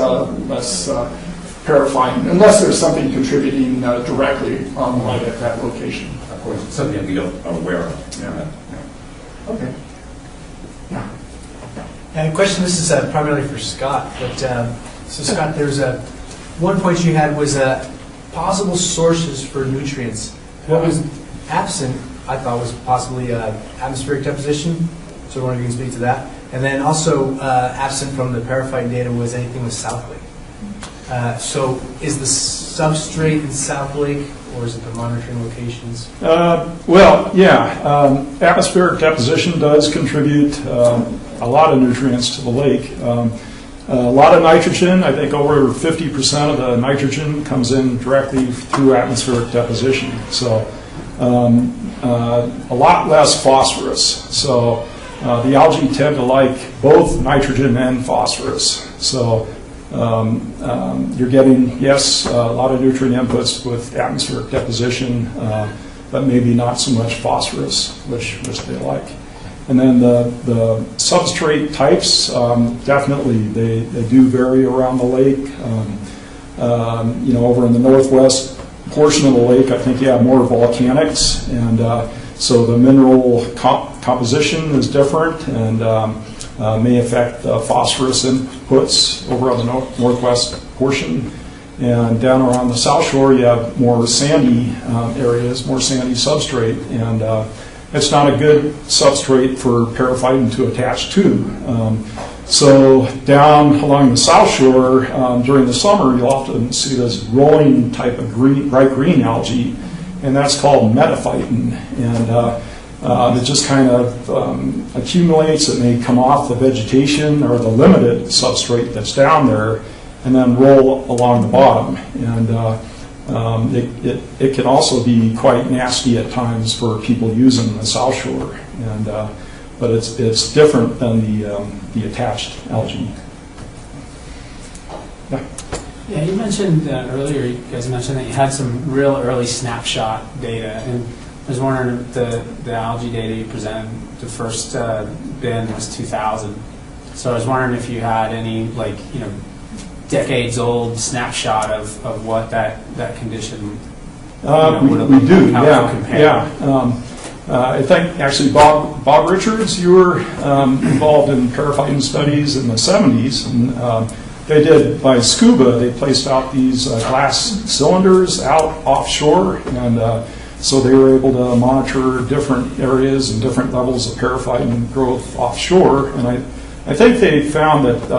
parafine, unless there's something contributing directly right at that location. Of course, it's something that we are aware of. Yeah. Okay. And a question, this is primarily for Scott, but so Scott, there's one point you had was possible sources for nutrients. What was absent, I thought, was possibly atmospheric deposition, so I wonder if you can speak to that. And then also absent from the paraphyte data was anything with South Lake. So is the substrate in South Lake, or is it the monitoring locations? Well, yeah, atmospheric deposition does contribute a lot of nutrients to the lake. A lot of nitrogen, I think over 50% of the nitrogen comes in directly through atmospheric deposition. So a lot less phosphorus. So the algae tend to like both nitrogen and phosphorus. So you're getting, yes, a lot of nutrient inputs with atmospheric deposition, but maybe not so much phosphorus, which they like. And then the substrate types, definitely they do vary around the lake. Over in the northwest portion of the lake, I think you have more volcanics, and so the mineral composition is different, and may affect the phosphorus inputs over on the northwest portion. And down around the south shore, you have more sandy areas, more sandy substrate, and it's not a good substrate for paraphyton to attach to. So down along the south shore, during the summer, you'll often see this rolling type of bright green algae, and that's called metaphyton. And it just kind of accumulates. It may come off the vegetation or the limited substrate that's down there and then roll along the bottom. And it can also be quite nasty at times for people using the South Shore. But it's different than the attached algae. Yeah, you mentioned earlier, you guys mentioned that you had some real early snapshot data, and I was wondering if the algae data you presented, the first bin was 2000. So I was wondering if you had any, decades old snapshot of what that condition we do, yeah. I think actually Bob Richards, you were involved in paraphyton studies in the 70s, and they did, by scuba, they placed out these glass cylinders out offshore, and so they were able to monitor different areas and different levels of paraphyton growth offshore, and I think they found that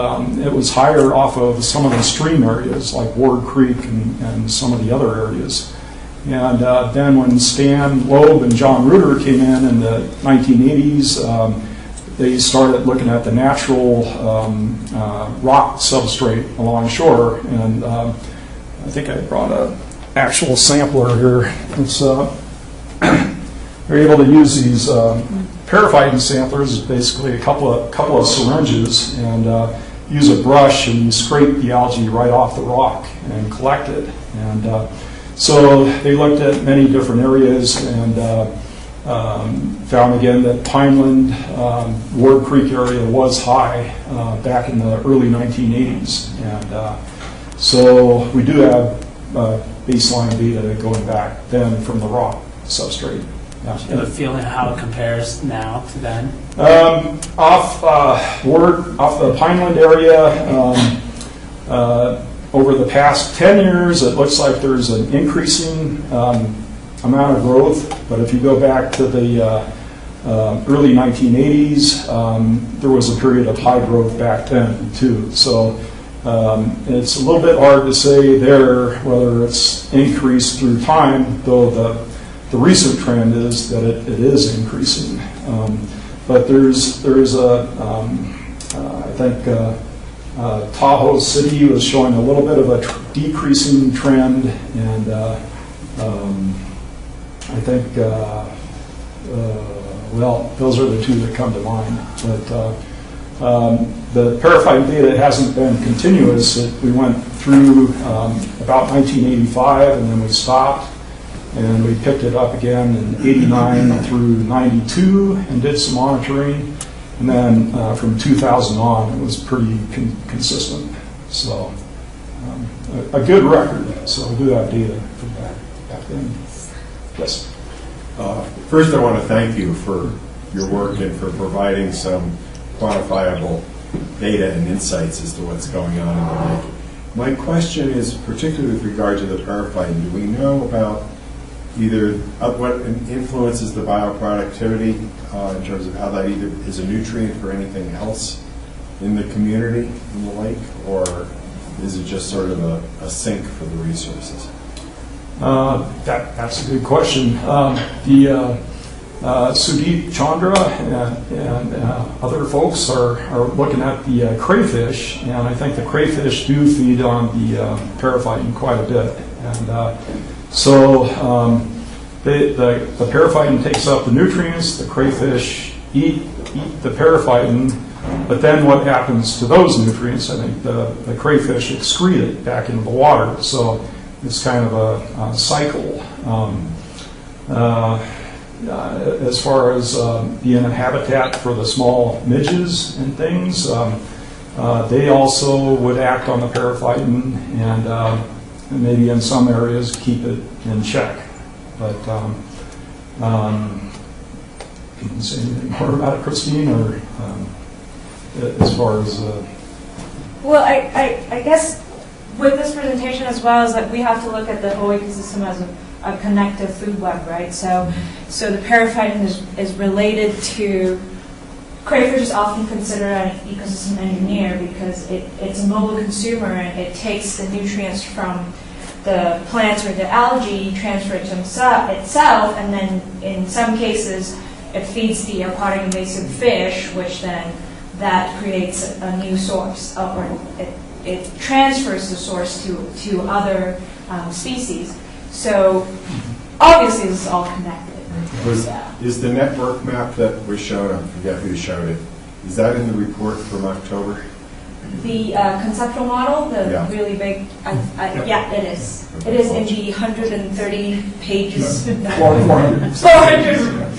it was higher off of some of the stream areas, like Ward Creek and some of the other areas. And then when Stan Loeb and John Reuter came in the 1980s, they started looking at the natural rock substrate along shore. And I think I brought an actual sampler here. It's they're able to use these paraphyton samplers, basically a couple of syringes, and use a brush and scrape the algae right off the rock and collect it. And so they looked at many different areas and found again that Pineland, Ward Creek area was high back in the early 1980s. And so we do have baseline data going back then from the rock substrate. Do you have a feeling how it compares now to then? Off the Pineland area, over the past 10 years, it looks like there's an increasing amount of growth. But if you go back to the early 1980s, there was a period of high growth back then too. So It's a little bit hard to say there whether it's increased through time, though the recent trend is that it is increasing. But there's I think Tahoe City was showing a little bit of a decreasing trend, and I think, well, those are the two that come to mind. But the paraphyton data hasn't been continuous. We went through about 1985, and then we stopped, and we picked it up again in 89 through 92 and did some monitoring. And then from 2000 on, it was pretty consistent. So a good record. So we do have data from back then. Yes. First, I want to thank you for your work and for providing some quantifiable data and insights as to what's going on in the lake. My question is particularly with regard to the paraphyton. Do we know about either what influences the bioproductivity in terms of how that either is a nutrient for anything else in the community, in the lake, or is it just sort of a sink for the resources? That's a good question. Sudeep Chandra and other folks are looking at the crayfish, and I think the crayfish do feed on the paraphyton quite a bit. And so the paraphyton takes up the nutrients, the crayfish eat the paraphyton, but then what happens to those nutrients? I think the crayfish excrete it back into the water. So it's kind of a cycle. As far as being a habitat for the small midges and things, they also would act on the paraphyton and maybe in some areas keep it in check. But can you say anything more about it, Christine, or as far as? Well, I guess with this presentation as well is that we have to look at the whole ecosystem as a connective food web, right? So the paraphyton is related to, crayfish is often considered an ecosystem engineer because it's a mobile consumer and it takes the nutrients from the plants or the algae, transfer it to itself, and then in some cases it feeds the aquatic invasive fish, which then that creates a new source, or it transfers the source to other species. So obviously this is all connected. Is the network map that was shown, I forget who showed it, is that in the report from October? The conceptual model, the really big, yeah, it is. It is in the 130 pages. 400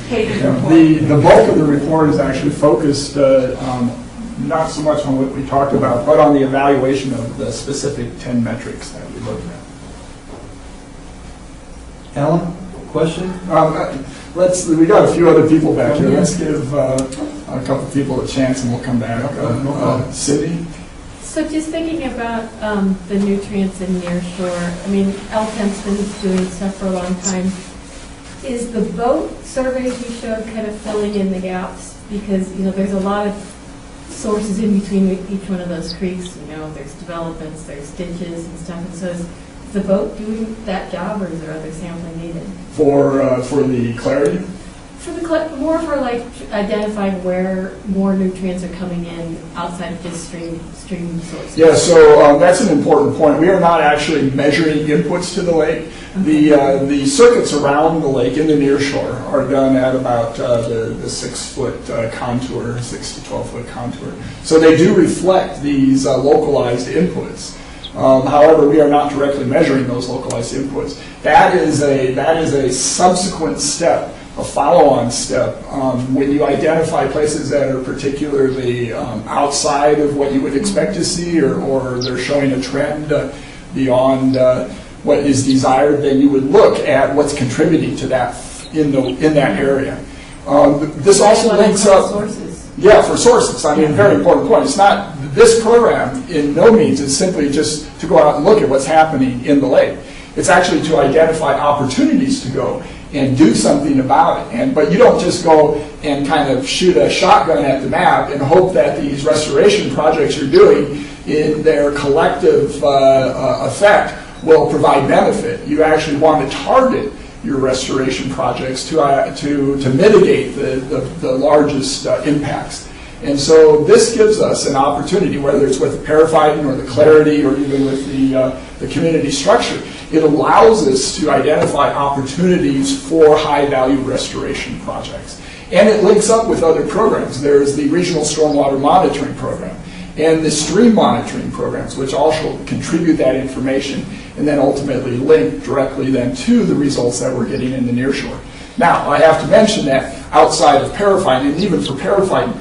pages report. The bulk of the report is actually focused not so much on what we talked about, but on the evaluation of the specific 10 metrics that we looked at. Alan, question? We got a few other people back here. Let's give a couple people a chance and we'll come back. Sydney? So just thinking about the nutrients in nearshore, I mean, LTEM's been doing stuff for a long time. Is the boat surveys you showed kind of filling in the gaps? Because, you know, there's a lot of sources in between each one of those creeks. You know, there's developments, there's ditches and stuff. And so is the boat doing that job, or is there other sampling needed? For the clarity? More for like identifying where more nutrients are coming in outside of just stream sources. Yeah, so that's an important point. We are not actually measuring inputs to the lake. The circuits around the lake in the nearshore are done at about the 6-foot contour, 6 to 12-foot contour. So they do reflect these localized inputs. However, we are not directly measuring those localized inputs. That is a subsequent step, a follow-on step, when you identify places that are particularly outside of what you would expect to see, or they're showing a trend beyond what is desired. Then you would look at what's contributing to that in that area. This also links up. Sources. Yeah, for sources. I mean, very important point. It's not, this program in no means is simply just to go out and look at what's happening in the lake. It's actually to identify opportunities to go and do something about it. But you don't just go and kind of shoot a shotgun at the map and hope that these restoration projects you're doing in their collective effect will provide benefit. You actually want to target your restoration projects to mitigate the largest impacts. And so this gives us an opportunity, whether it's with the paraphyton or the clarity or even with the community structure, it allows us to identify opportunities for high-value restoration projects. And it links up with other programs. There's the Regional Stormwater Monitoring Program and the stream monitoring programs, which also contribute that information and then ultimately link directly then to the results that we're getting in the nearshore. Now, I have to mention that outside of paraphyton, and even for paraphyton,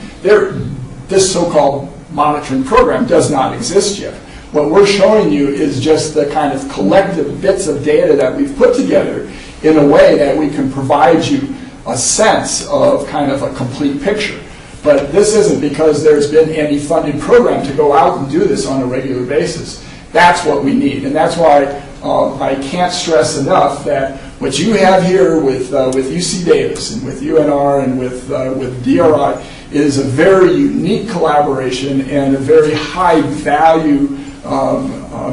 this so-called monitoring program does not exist yet. What we're showing you is just the kind of collective bits of data that we've put together in a way that we can provide you a sense of kind of a complete picture. But this isn't because there's been any funded program to go out and do this on a regular basis. That's what we need, and that's why I can't stress enough that what you have here with UC Davis and with UNR and with DRI is a very unique collaboration and a very high value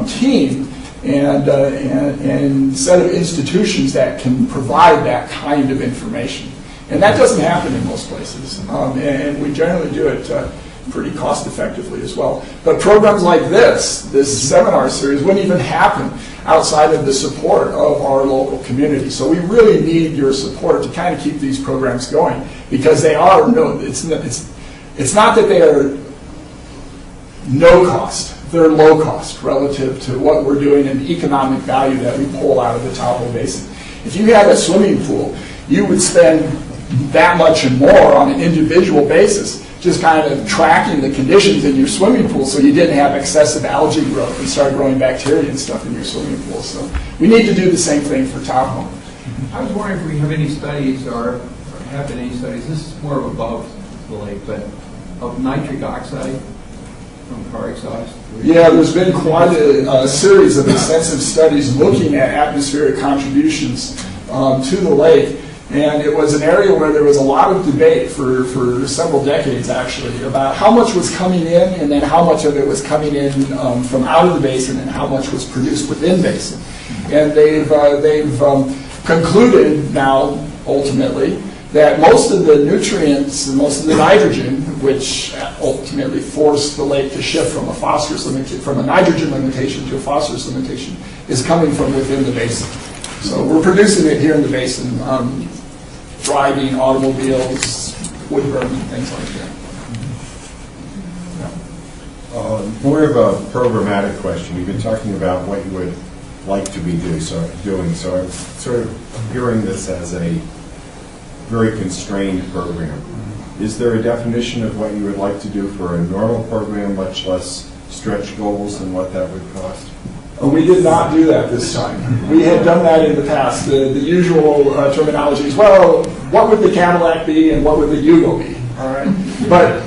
team and set of institutions that can provide that kind of information. And that doesn't happen in most places, and we generally do it pretty cost effectively as well. But programs like this seminar series wouldn't even happen outside of the support of our local community. So we really need your support to kind of keep these programs going, because they are it's not that they are no cost. They're low cost relative to what we're doing and the economic value that we pull out of the Tahoe Basin. If you had a swimming pool, you would spend that much and more on an individual basis just kind of tracking the conditions in your swimming pool so you didn't have excessive algae growth and start growing bacteria and stuff in your swimming pool. So we need to do the same thing for Tahoe. I was wondering if we have any studies or have been any studies, this is more of above the lake, but of nitric oxide from car exhaust? Yeah, there's been quite a series of extensive studies looking at atmospheric contributions to the lake. And it was an area where there was a lot of debate for several decades, actually, about how much was coming in and then how much of it was coming in from out of the basin and how much was produced within basin. And they've concluded now, ultimately, that most of the nutrients and most of the nitrogen, which ultimately forced the lake to shift from a nitrogen limitation to a phosphorus limitation, is coming from within the basin. So we're producing it here in the basin, driving, automobiles, wood burning, things like that. More of a programmatic question. You've been talking about what you would like to be doing, so I'm sort of hearing this as a very constrained program. Is there a definition of what you would like to do for a normal program, much less stretch goals, and what that would cost? We did not do that this time. We had done that in the past. The usual terminology is, well, what would the Cadillac be and what would the Yugo be? All right. But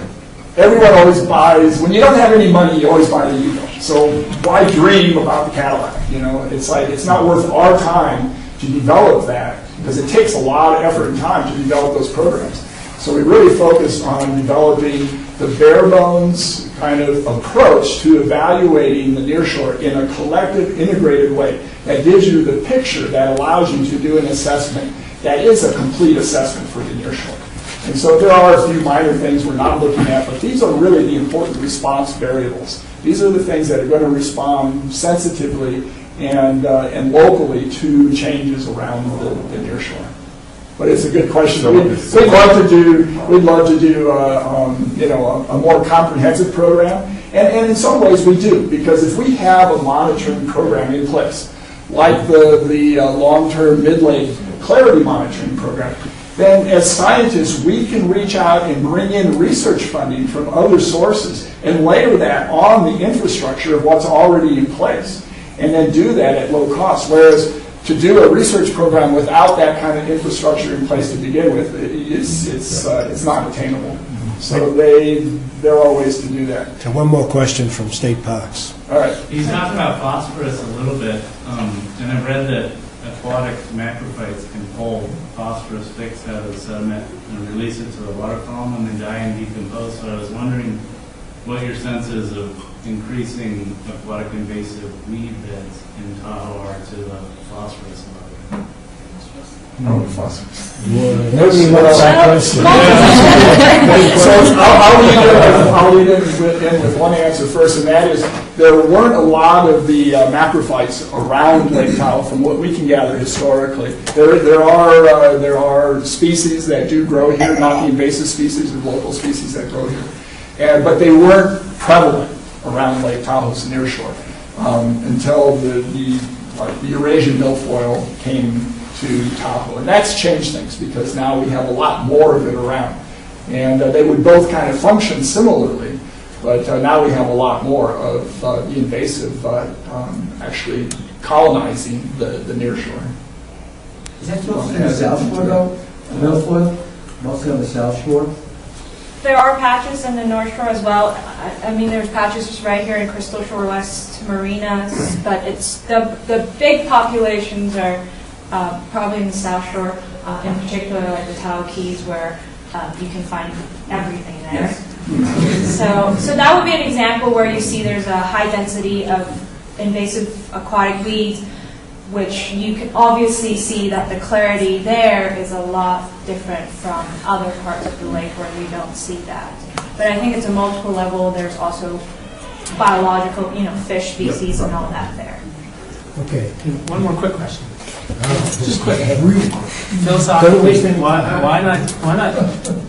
everyone always buys, when you don't have any money, you always buy the Yugo. So why dream about the Cadillac? You know, it's like, it's not worth our time to develop that, because it takes a lot of effort and time to develop those programs. So we really focused on developing the bare bones kind of approach to evaluating the nearshore in a collective, integrated way that gives you the picture that allows you to do an assessment that is a complete assessment for the nearshore. And so there are a few minor things we're not looking at, but these are really the important response variables. These are the things that are going to respond sensitively and locally to changes around the nearshore. But it's a good question. We'd love to do a more comprehensive program, and in some ways we do, because if we have a monitoring program in place, like the long-term mid-lake clarity monitoring program, then as scientists we can reach out and bring in research funding from other sources and layer that on the infrastructure of what's already in place, and then do that at low cost. Whereas to do a research program without that kind of infrastructure in place to begin with, it's not attainable. So there are ways to do that. So one more question from State Parks. All right. You talked about phosphorus a little bit, and I've read that aquatic macrophytes can pull phosphorus fixed out of the sediment and release it to the water column and then die and decompose. So I was wondering what your sense is of increasing aquatic invasive weed beds in Tahoe are to the phosphorus level? Oh, phosphorus. Nobody wants that question. So I'll lead in with one answer first, and that is there weren't a lot of the macrophytes around Lake Tahoe, from what we can gather historically. There are species that do grow here, not the invasive species, the local species that grow here, but they weren't prevalent around Lake Tahoe's nearshore until the Eurasian milfoil came to Tahoe. And that's changed things because now we have a lot more of it around. And they would both kind of function similarly, but now we have a lot more of the invasive actually colonizing the nearshore. Is that mostly on the South Shore, though? The milfoil? Mostly on the South Shore? There are patches in the North Shore as well. I mean, there's patches just right here in Crystal Shore, West Marinas, but it's the big populations are probably in the South Shore, in particular like the Tahoe Keys, where you can find everything there. Yes. So that would be an example where you see there's a high density of invasive aquatic weeds, which you can obviously see that the clarity there is a lot different from other parts of the lake where we don't see that. But I think it's a multiple level. There's also biological, fish species and all that there. Okay. One more quick question. Just quick. Philosophically, why not?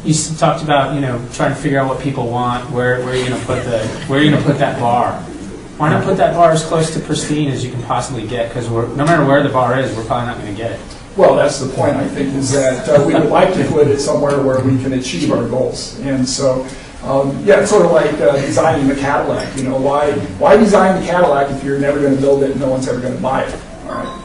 You talked about trying to figure out what people want. Where are you going to put that bar? Why not put that bar as close to pristine as you can possibly get? Because no matter where the bar is, we're probably not going to get it. Well, that's the point, I think, is that we would like to put it somewhere where we can achieve our goals. And so, it's sort of like designing the Cadillac. Why design the Cadillac if you're never going to build it and no one's ever going to buy it? All right.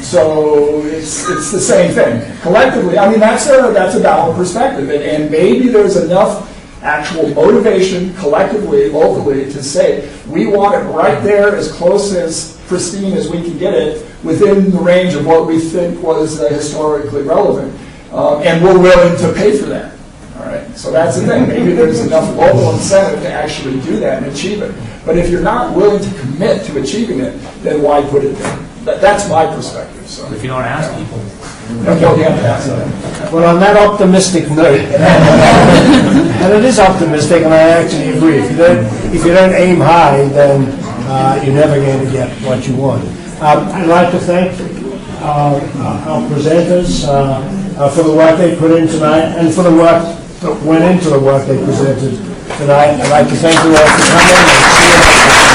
So it's the same thing. Collectively, that's a valid perspective, and maybe there's enough actual motivation collectively, locally, to say we want it right there as close as pristine as we can get it within the range of what we think was historically relevant, and we're willing to pay for that. All right, so that's the thing. Maybe there's enough local incentive to actually do that and achieve it. But if you're not willing to commit to achieving it, then why put it there? That's my perspective. So if you don't ask people. Well, on that optimistic note, and it is optimistic, and I actually agree. If you don't aim high, then you're never going to get what you want. I'd like to thank our presenters for the work they put in tonight, and for the work that went into the work they presented tonight. I'd like to thank you all for coming. And see you next time.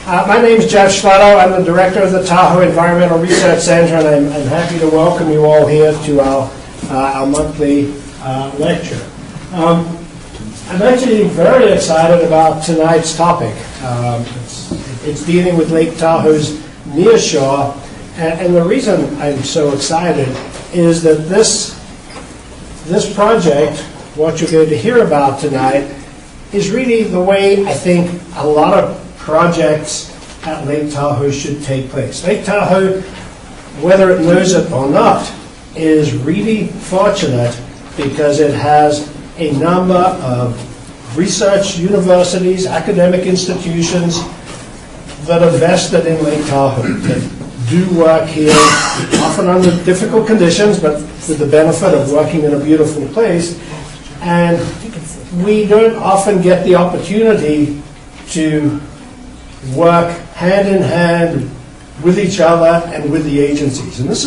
My name is Jeff Schlatto. I'm the director of the Tahoe Environmental Research Center, and I'm happy to welcome you all here to our monthly lecture. I'm actually very excited about tonight's topic. It's dealing with Lake Tahoe's nearshore, and the reason I'm so excited is that this project, what you're going to hear about tonight, is really the way I think a lot of projects at Lake Tahoe should take place. Lake Tahoe, whether it knows it or not, is really fortunate because it has a number of research universities, academic institutions that are vested in Lake Tahoe, that do work here, often under difficult conditions, but with the benefit of working in a beautiful place. And we don't often get the opportunity to work hand in hand with each other and with the agencies. And this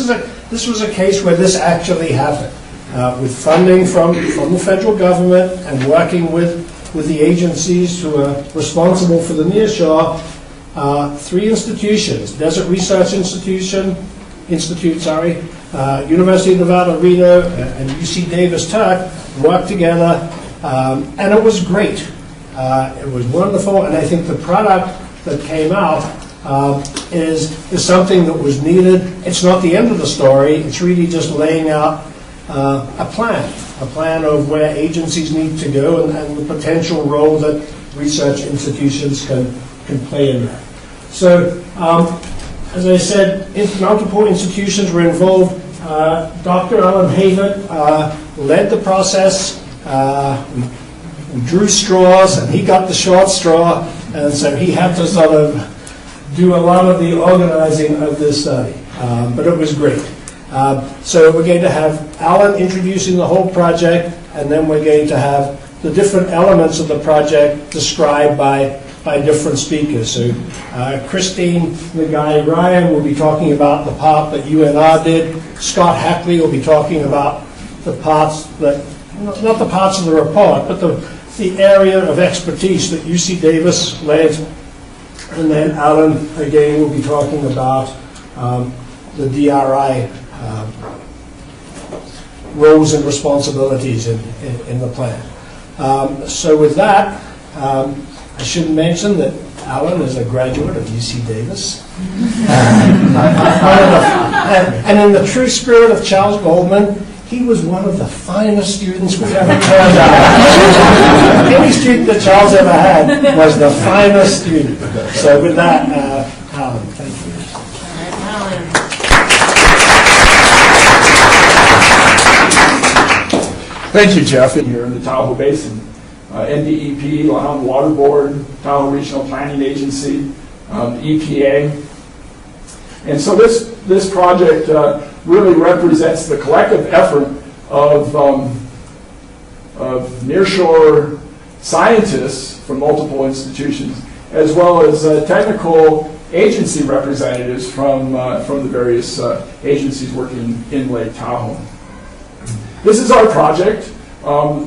was a case where this actually happened, with funding from the federal government and working with the agencies who are responsible for the nearshore. 3 institutions: Desert Research Institute, University of Nevada, Reno, and UC Davis-Turk worked together, and it was great. It was wonderful, and I think the product that came out is something that was needed. It's not the end of the story. It's really just laying out a plan of where agencies need to go and the potential role that research institutions can play in that. So, as I said, multiple institutions were involved. Dr. Alan Havert led the process. We drew straws, and he got the short straw, and so he had to sort of do a lot of the organizing of this study. But it was great. So we're going to have Alan introducing the whole project, and then we're going to have the different elements of the project described by different speakers. So Christine Nagai-Ryan will be talking about the part that UNR did. Scott Hackley will be talking about the parts that, not the parts of the report, but the area of expertise that UC Davis led. And then Alan, again, will be talking about the DRI roles and responsibilities in the plan. So with that, I should mention that Alan is a graduate of UC Davis. And in the true spirit of Charles Goldman, he was one of the finest students we've ever turned out. Any student that Charles ever had was the finest student. So with that, Alan, thank you. Thank you, Jeff. Here in the Tahoe Basin, NDEP, Lahontan Water Board, Tahoe Regional Planning Agency, EPA. And so this project really represents the collective effort of nearshore scientists from multiple institutions, as well as technical agency representatives from the various agencies working in Lake Tahoe. This is our project.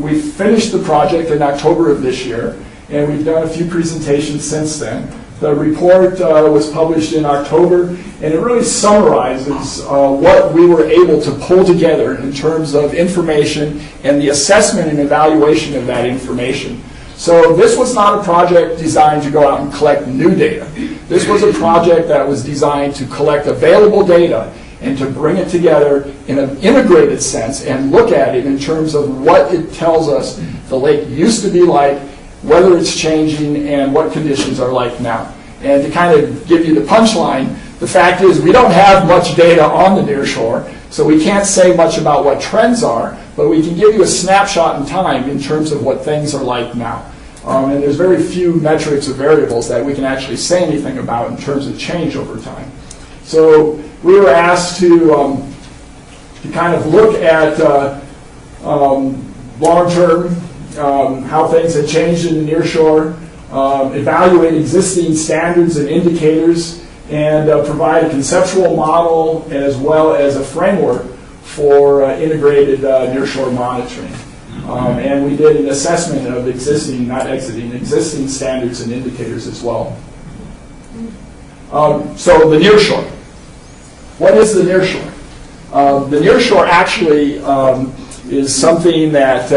We finished the project in October of this year, and we've done a few presentations since then. The report was published in October, and it really summarizes what we were able to pull together in terms of information and the assessment and evaluation of that information. So this was not a project designed to go out and collect new data. This was a project that was designed to collect available data and to bring it together in an integrated sense and look at it in terms of what it tells us the lake used to be like, whether it's changing, and what conditions are like now. And to kind of give you the punchline, the fact is we don't have much data on the nearshore, so we can't say much about what trends are, but we can give you a snapshot in time in terms of what things are like now. And there's very few metrics or variables that we can actually say anything about in terms of change over time. So we were asked to kind of look at long-term, how things had changed in the nearshore, evaluate existing standards and indicators, and provide a conceptual model as well as a framework for integrated nearshore monitoring. And we did an assessment of existing standards and indicators as well. So the nearshore. What is the nearshore? The nearshore actually is something that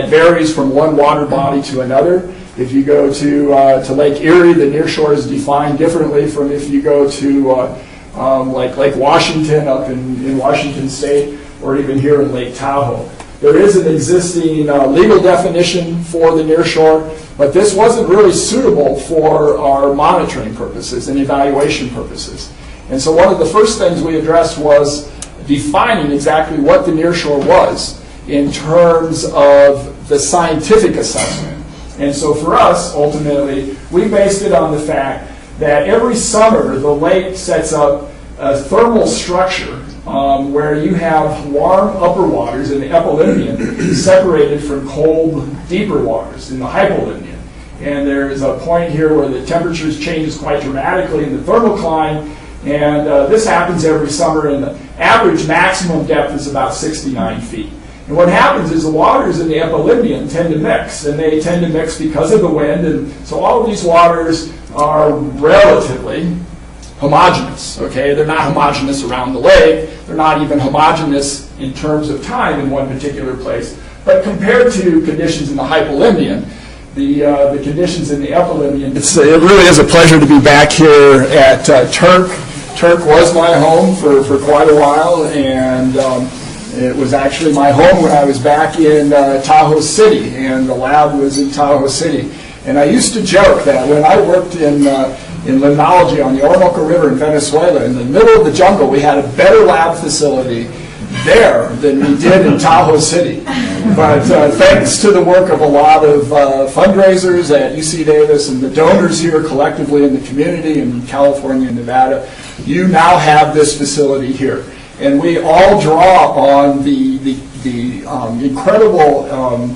varies from one water body to another. If you go to Lake Erie, the nearshore is defined differently from if you go to like Lake Washington up in Washington State, or even here in Lake Tahoe. There is an existing legal definition for the nearshore, but this wasn't really suitable for our monitoring purposes and evaluation purposes. And so one of the first things we addressed was defining exactly what the nearshore was in terms of the scientific assessment. And so for us, ultimately, we based it on the fact that every summer the lake sets up a thermal structure where you have warm upper waters in the epilymnion separated from cold deeper waters in the hypolymnion. And there's a point here where the temperatures changes quite dramatically in the thermocline, and this happens every summer, and the average maximum depth is about 69 feet. And what happens is the waters in the epilymnion tend to mix, and they tend to mix because of the wind, and so all of these waters are relatively homogeneous, okay? They're not homogeneous around the lake, they're not even homogeneous in terms of time in one particular place, but compared to conditions in the hypolymnion, the conditions in the epilymnion, it really is a pleasure to be back here at Turk. Turk was my home for quite a while, and It was actually my home when I was back in Tahoe City, and the lab was in Tahoe City. And I used to joke that when I worked in limnology on the Orinoco River in Venezuela, in the middle of the jungle, we had a better lab facility there than we did in Tahoe City. But thanks to the work of a lot of fundraisers at UC Davis and the donors here collectively in the community in California and Nevada, you now have this facility here. And we all draw on the incredible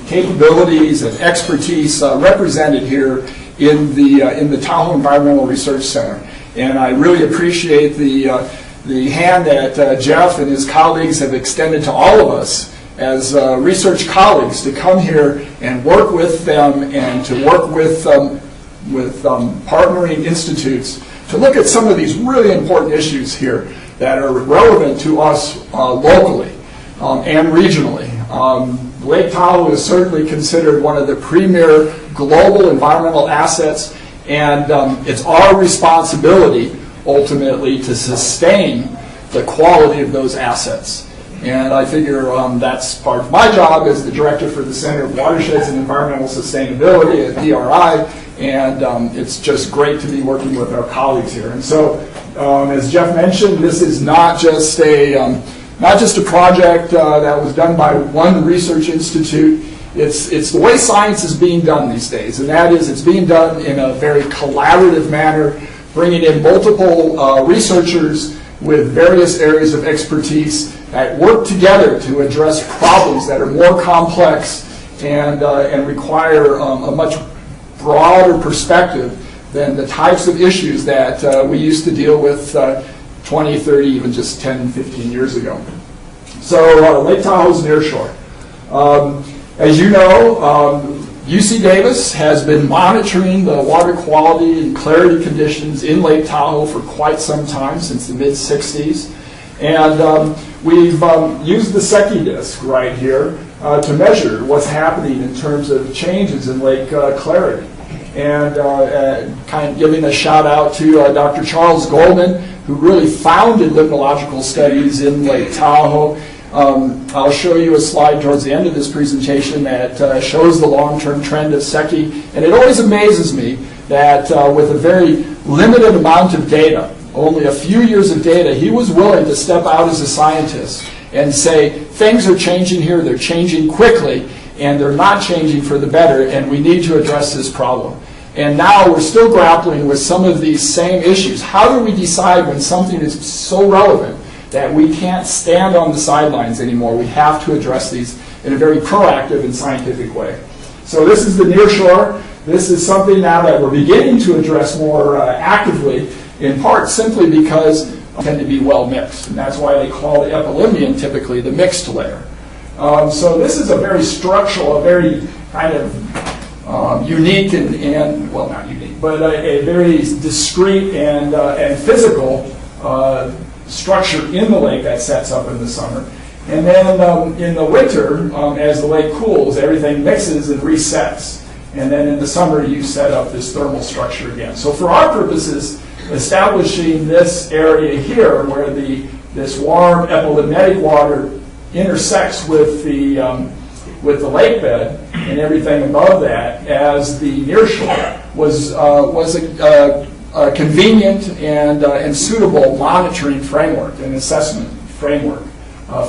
capabilities and expertise represented here in the Tahoe Environmental Research Center. And I really appreciate the hand that Jeff and his colleagues have extended to all of us as research colleagues to come here and work with them and to work with partnering institutes to look at some of these really important issues here that are relevant to us locally and regionally. Lake Tahoe is certainly considered one of the premier global environmental assets, and it's our responsibility ultimately to sustain the quality of those assets. And I figure that's part of my job as the director for the Center of Watersheds and Environmental Sustainability at DRI, and it's just great to be working with our colleagues here. And so, as Jeff mentioned, this is not just a project that was done by one research institute. It's the way science is being done these days, and that is it's being done in a very collaborative manner, bringing in multiple researchers with various areas of expertise that work together to address problems that are more complex and require a much broader perspective than the types of issues that we used to deal with 20, 30, even just 10, 15 years ago. So Lake Tahoe's Nearshore. As you know, UC Davis has been monitoring the water quality and clarity conditions in Lake Tahoe for quite some time, since the mid-60s. And we've used the Secchi disk right here to measure what's happening in terms of changes in lake clarity. And kind of giving a shout out to Dr. Charles Goldman, who really founded limnological studies in Lake Tahoe. I'll show you a slide towards the end of this presentation that shows the long-term trend of Secchi. And it always amazes me that with a very limited amount of data, only a few years of data, he was willing to step out as a scientist and say, things are changing here, they're changing quickly, and they're not changing for the better, and we need to address this problem. And now we're still grappling with some of these same issues. How do we decide when something is so relevant that we can't stand on the sidelines anymore? We have to address these in a very proactive and scientific way. So this is the Nearshore. This is something now that we're beginning to address more actively, in part simply because they tend to be well mixed. And that's why they call the epilymnion typically the mixed layer. So this is a very structural, a very kind of unique and, well, not unique, but a very discrete and physical structure in the lake that sets up in the summer. And then in the winter, as the lake cools, everything mixes and resets. And then in the summer, you set up this thermal structure again. So for our purposes, establishing this area here where this warm epilymnitic water intersects with the lake bed and everything above that as the nearshore was a convenient and suitable monitoring framework and assessment framework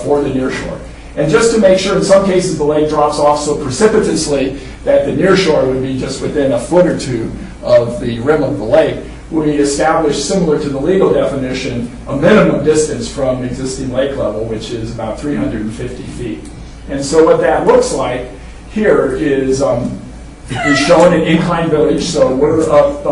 for the nearshore. And just to make sure, in some cases the lake drops off so precipitously that the nearshore would be just within a foot or two of the rim of the lake, we established, similar to the legal definition, a minimum distance from existing lake level, which is about 350 feet. And so what that looks like here is shown in Incline Village. So we're up,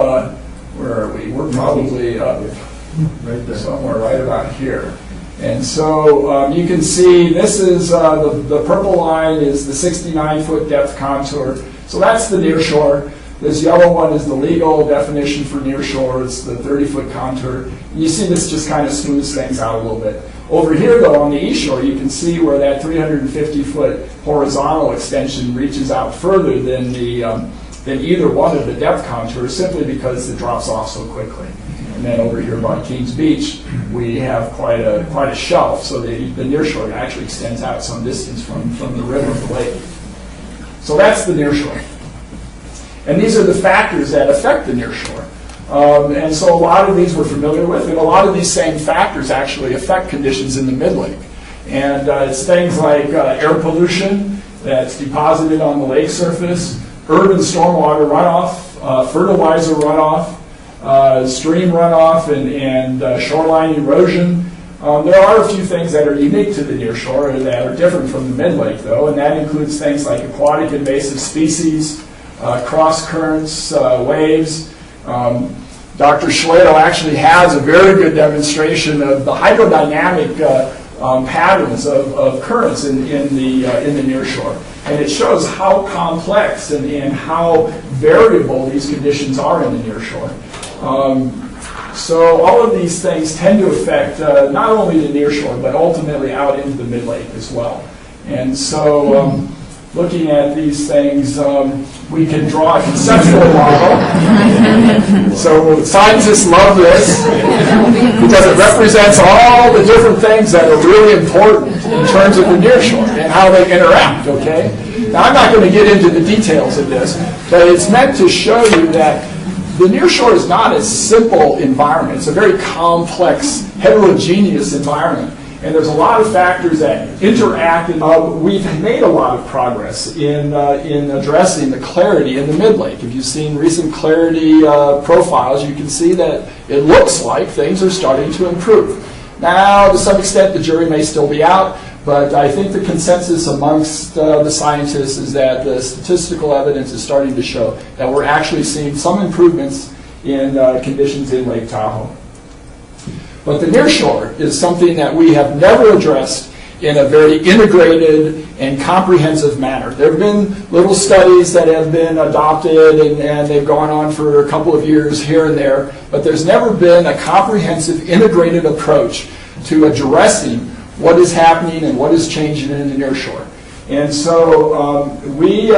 where are we? We're probably up right there, somewhere right about here. And so you can see this is the purple line is the 69-foot depth contour. So that's the nearshore. This yellow one is the legal definition for nearshore. It's the 30-foot contour. You see this just kind of smooths things out a little bit. Over here, though, on the east shore, you can see where that 350-foot horizontal extension reaches out further than either one of the depth contours, simply because it drops off so quickly. And then over here by Kings Beach, we have quite a shelf, so the nearshore actually extends out some distance from the river to the lake. So that's the nearshore. And these are the factors that affect the nearshore. And so a lot of these we're familiar with, and a lot of these same factors actually affect conditions in the mid-lake. And it's things like air pollution that's deposited on the lake surface, urban stormwater runoff, fertilizer runoff, stream runoff, and shoreline erosion. There are a few things that are unique to the nearshore that are different from the mid-lake, though, and that includes things like aquatic invasive species, cross currents, waves. Dr. Schlado actually has a very good demonstration of the hydrodynamic patterns of currents in the nearshore, and it shows how complex and how variable these conditions are in the nearshore. So all of these things tend to affect not only the nearshore, but ultimately out into the mid-lake as well. And so looking at these things, we can draw a conceptual model. So scientists love this because it represents all the different things that are really important in terms of the nearshore and how they interact, okay? Now, I'm not going to get into the details of this, but it's meant to show you that the nearshore is not a simple environment. It's a very complex, heterogeneous environment. And there's a lot of factors that interact, and we've made a lot of progress in addressing the clarity in the mid-lake. If you've seen recent clarity profiles, you can see that it looks like things are starting to improve. Now, to some extent, the jury may still be out, but I think the consensus amongst the scientists is that the statistical evidence is starting to show that we're actually seeing some improvements in conditions in Lake Tahoe. But the nearshore is something that we have never addressed in a very integrated and comprehensive manner. There have been little studies that have been adopted, and they've gone on for a couple of years here and there, but there's never been a comprehensive, integrated approach to addressing what is happening and what is changing in the nearshore. And so we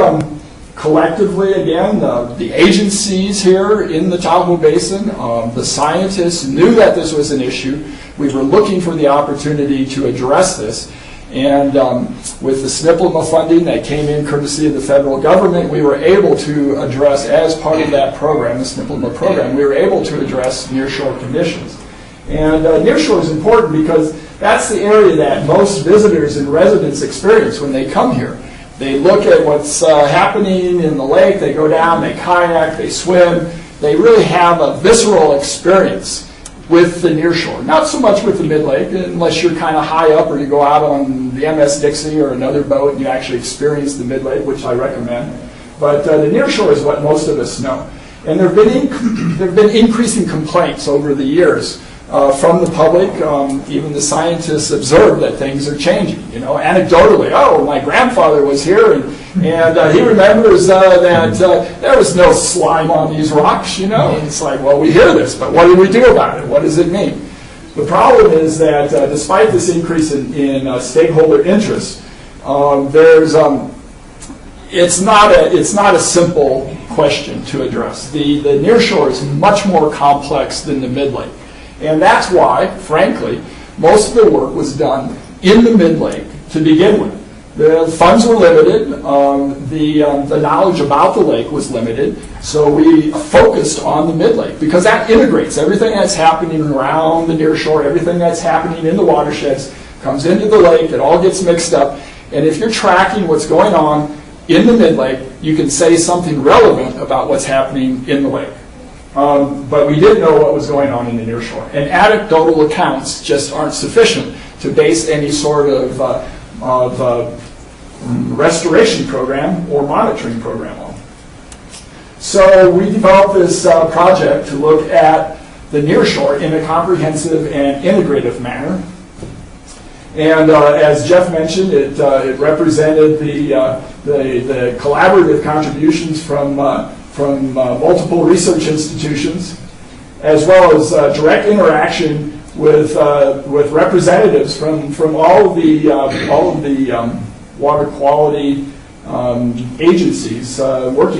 collectively, again, the agencies here in the Tahoe Basin, the scientists knew that this was an issue. We were looking for the opportunity to address this. And with the SNPLMA funding that came in courtesy of the federal government, we were able to address, as part of that program, the SNPLMA program, we were able to address nearshore conditions. And nearshore is important because that's the area that most visitors and residents experience when they come here. They look at what's happening in the lake, they go down, they kayak, they swim. They really have a visceral experience with the nearshore. Not so much with the mid-lake, unless you're kind of high up or you go out on the MS Dixie or another boat and you actually experience the mid-lake, which I recommend. But the nearshore is what most of us know. And there have been increasing complaints over the years from the public. Even the scientists observe that things are changing. You know, anecdotally, oh, my grandfather was here, and he remembers that there was no slime on these rocks. You know, and it's like, well, we hear this, but what do we do about it? What does it mean? The problem is that despite this increase in stakeholder interest, it's not a simple question to address. The nearshore is much more complex than the mid-lake. And that's why, frankly, most of the work was done in the mid-lake to begin with. The funds were limited. The knowledge about the lake was limited. So we focused on the mid-lake because that integrates everything that's happening around the nearshore, everything that's happening in the watersheds, comes into the lake, it all gets mixed up. And if you're tracking what's going on in the mid-lake, you can say something relevant about what's happening in the lake. But we didn't know what was going on in the nearshore. And anecdotal accounts just aren't sufficient to base any sort of restoration program or monitoring program on. So we developed this project to look at the nearshore in a comprehensive and integrative manner. And as Jeff mentioned, it represented the collaborative contributions from multiple research institutions, as well as direct interaction with representatives from all of the water quality agencies working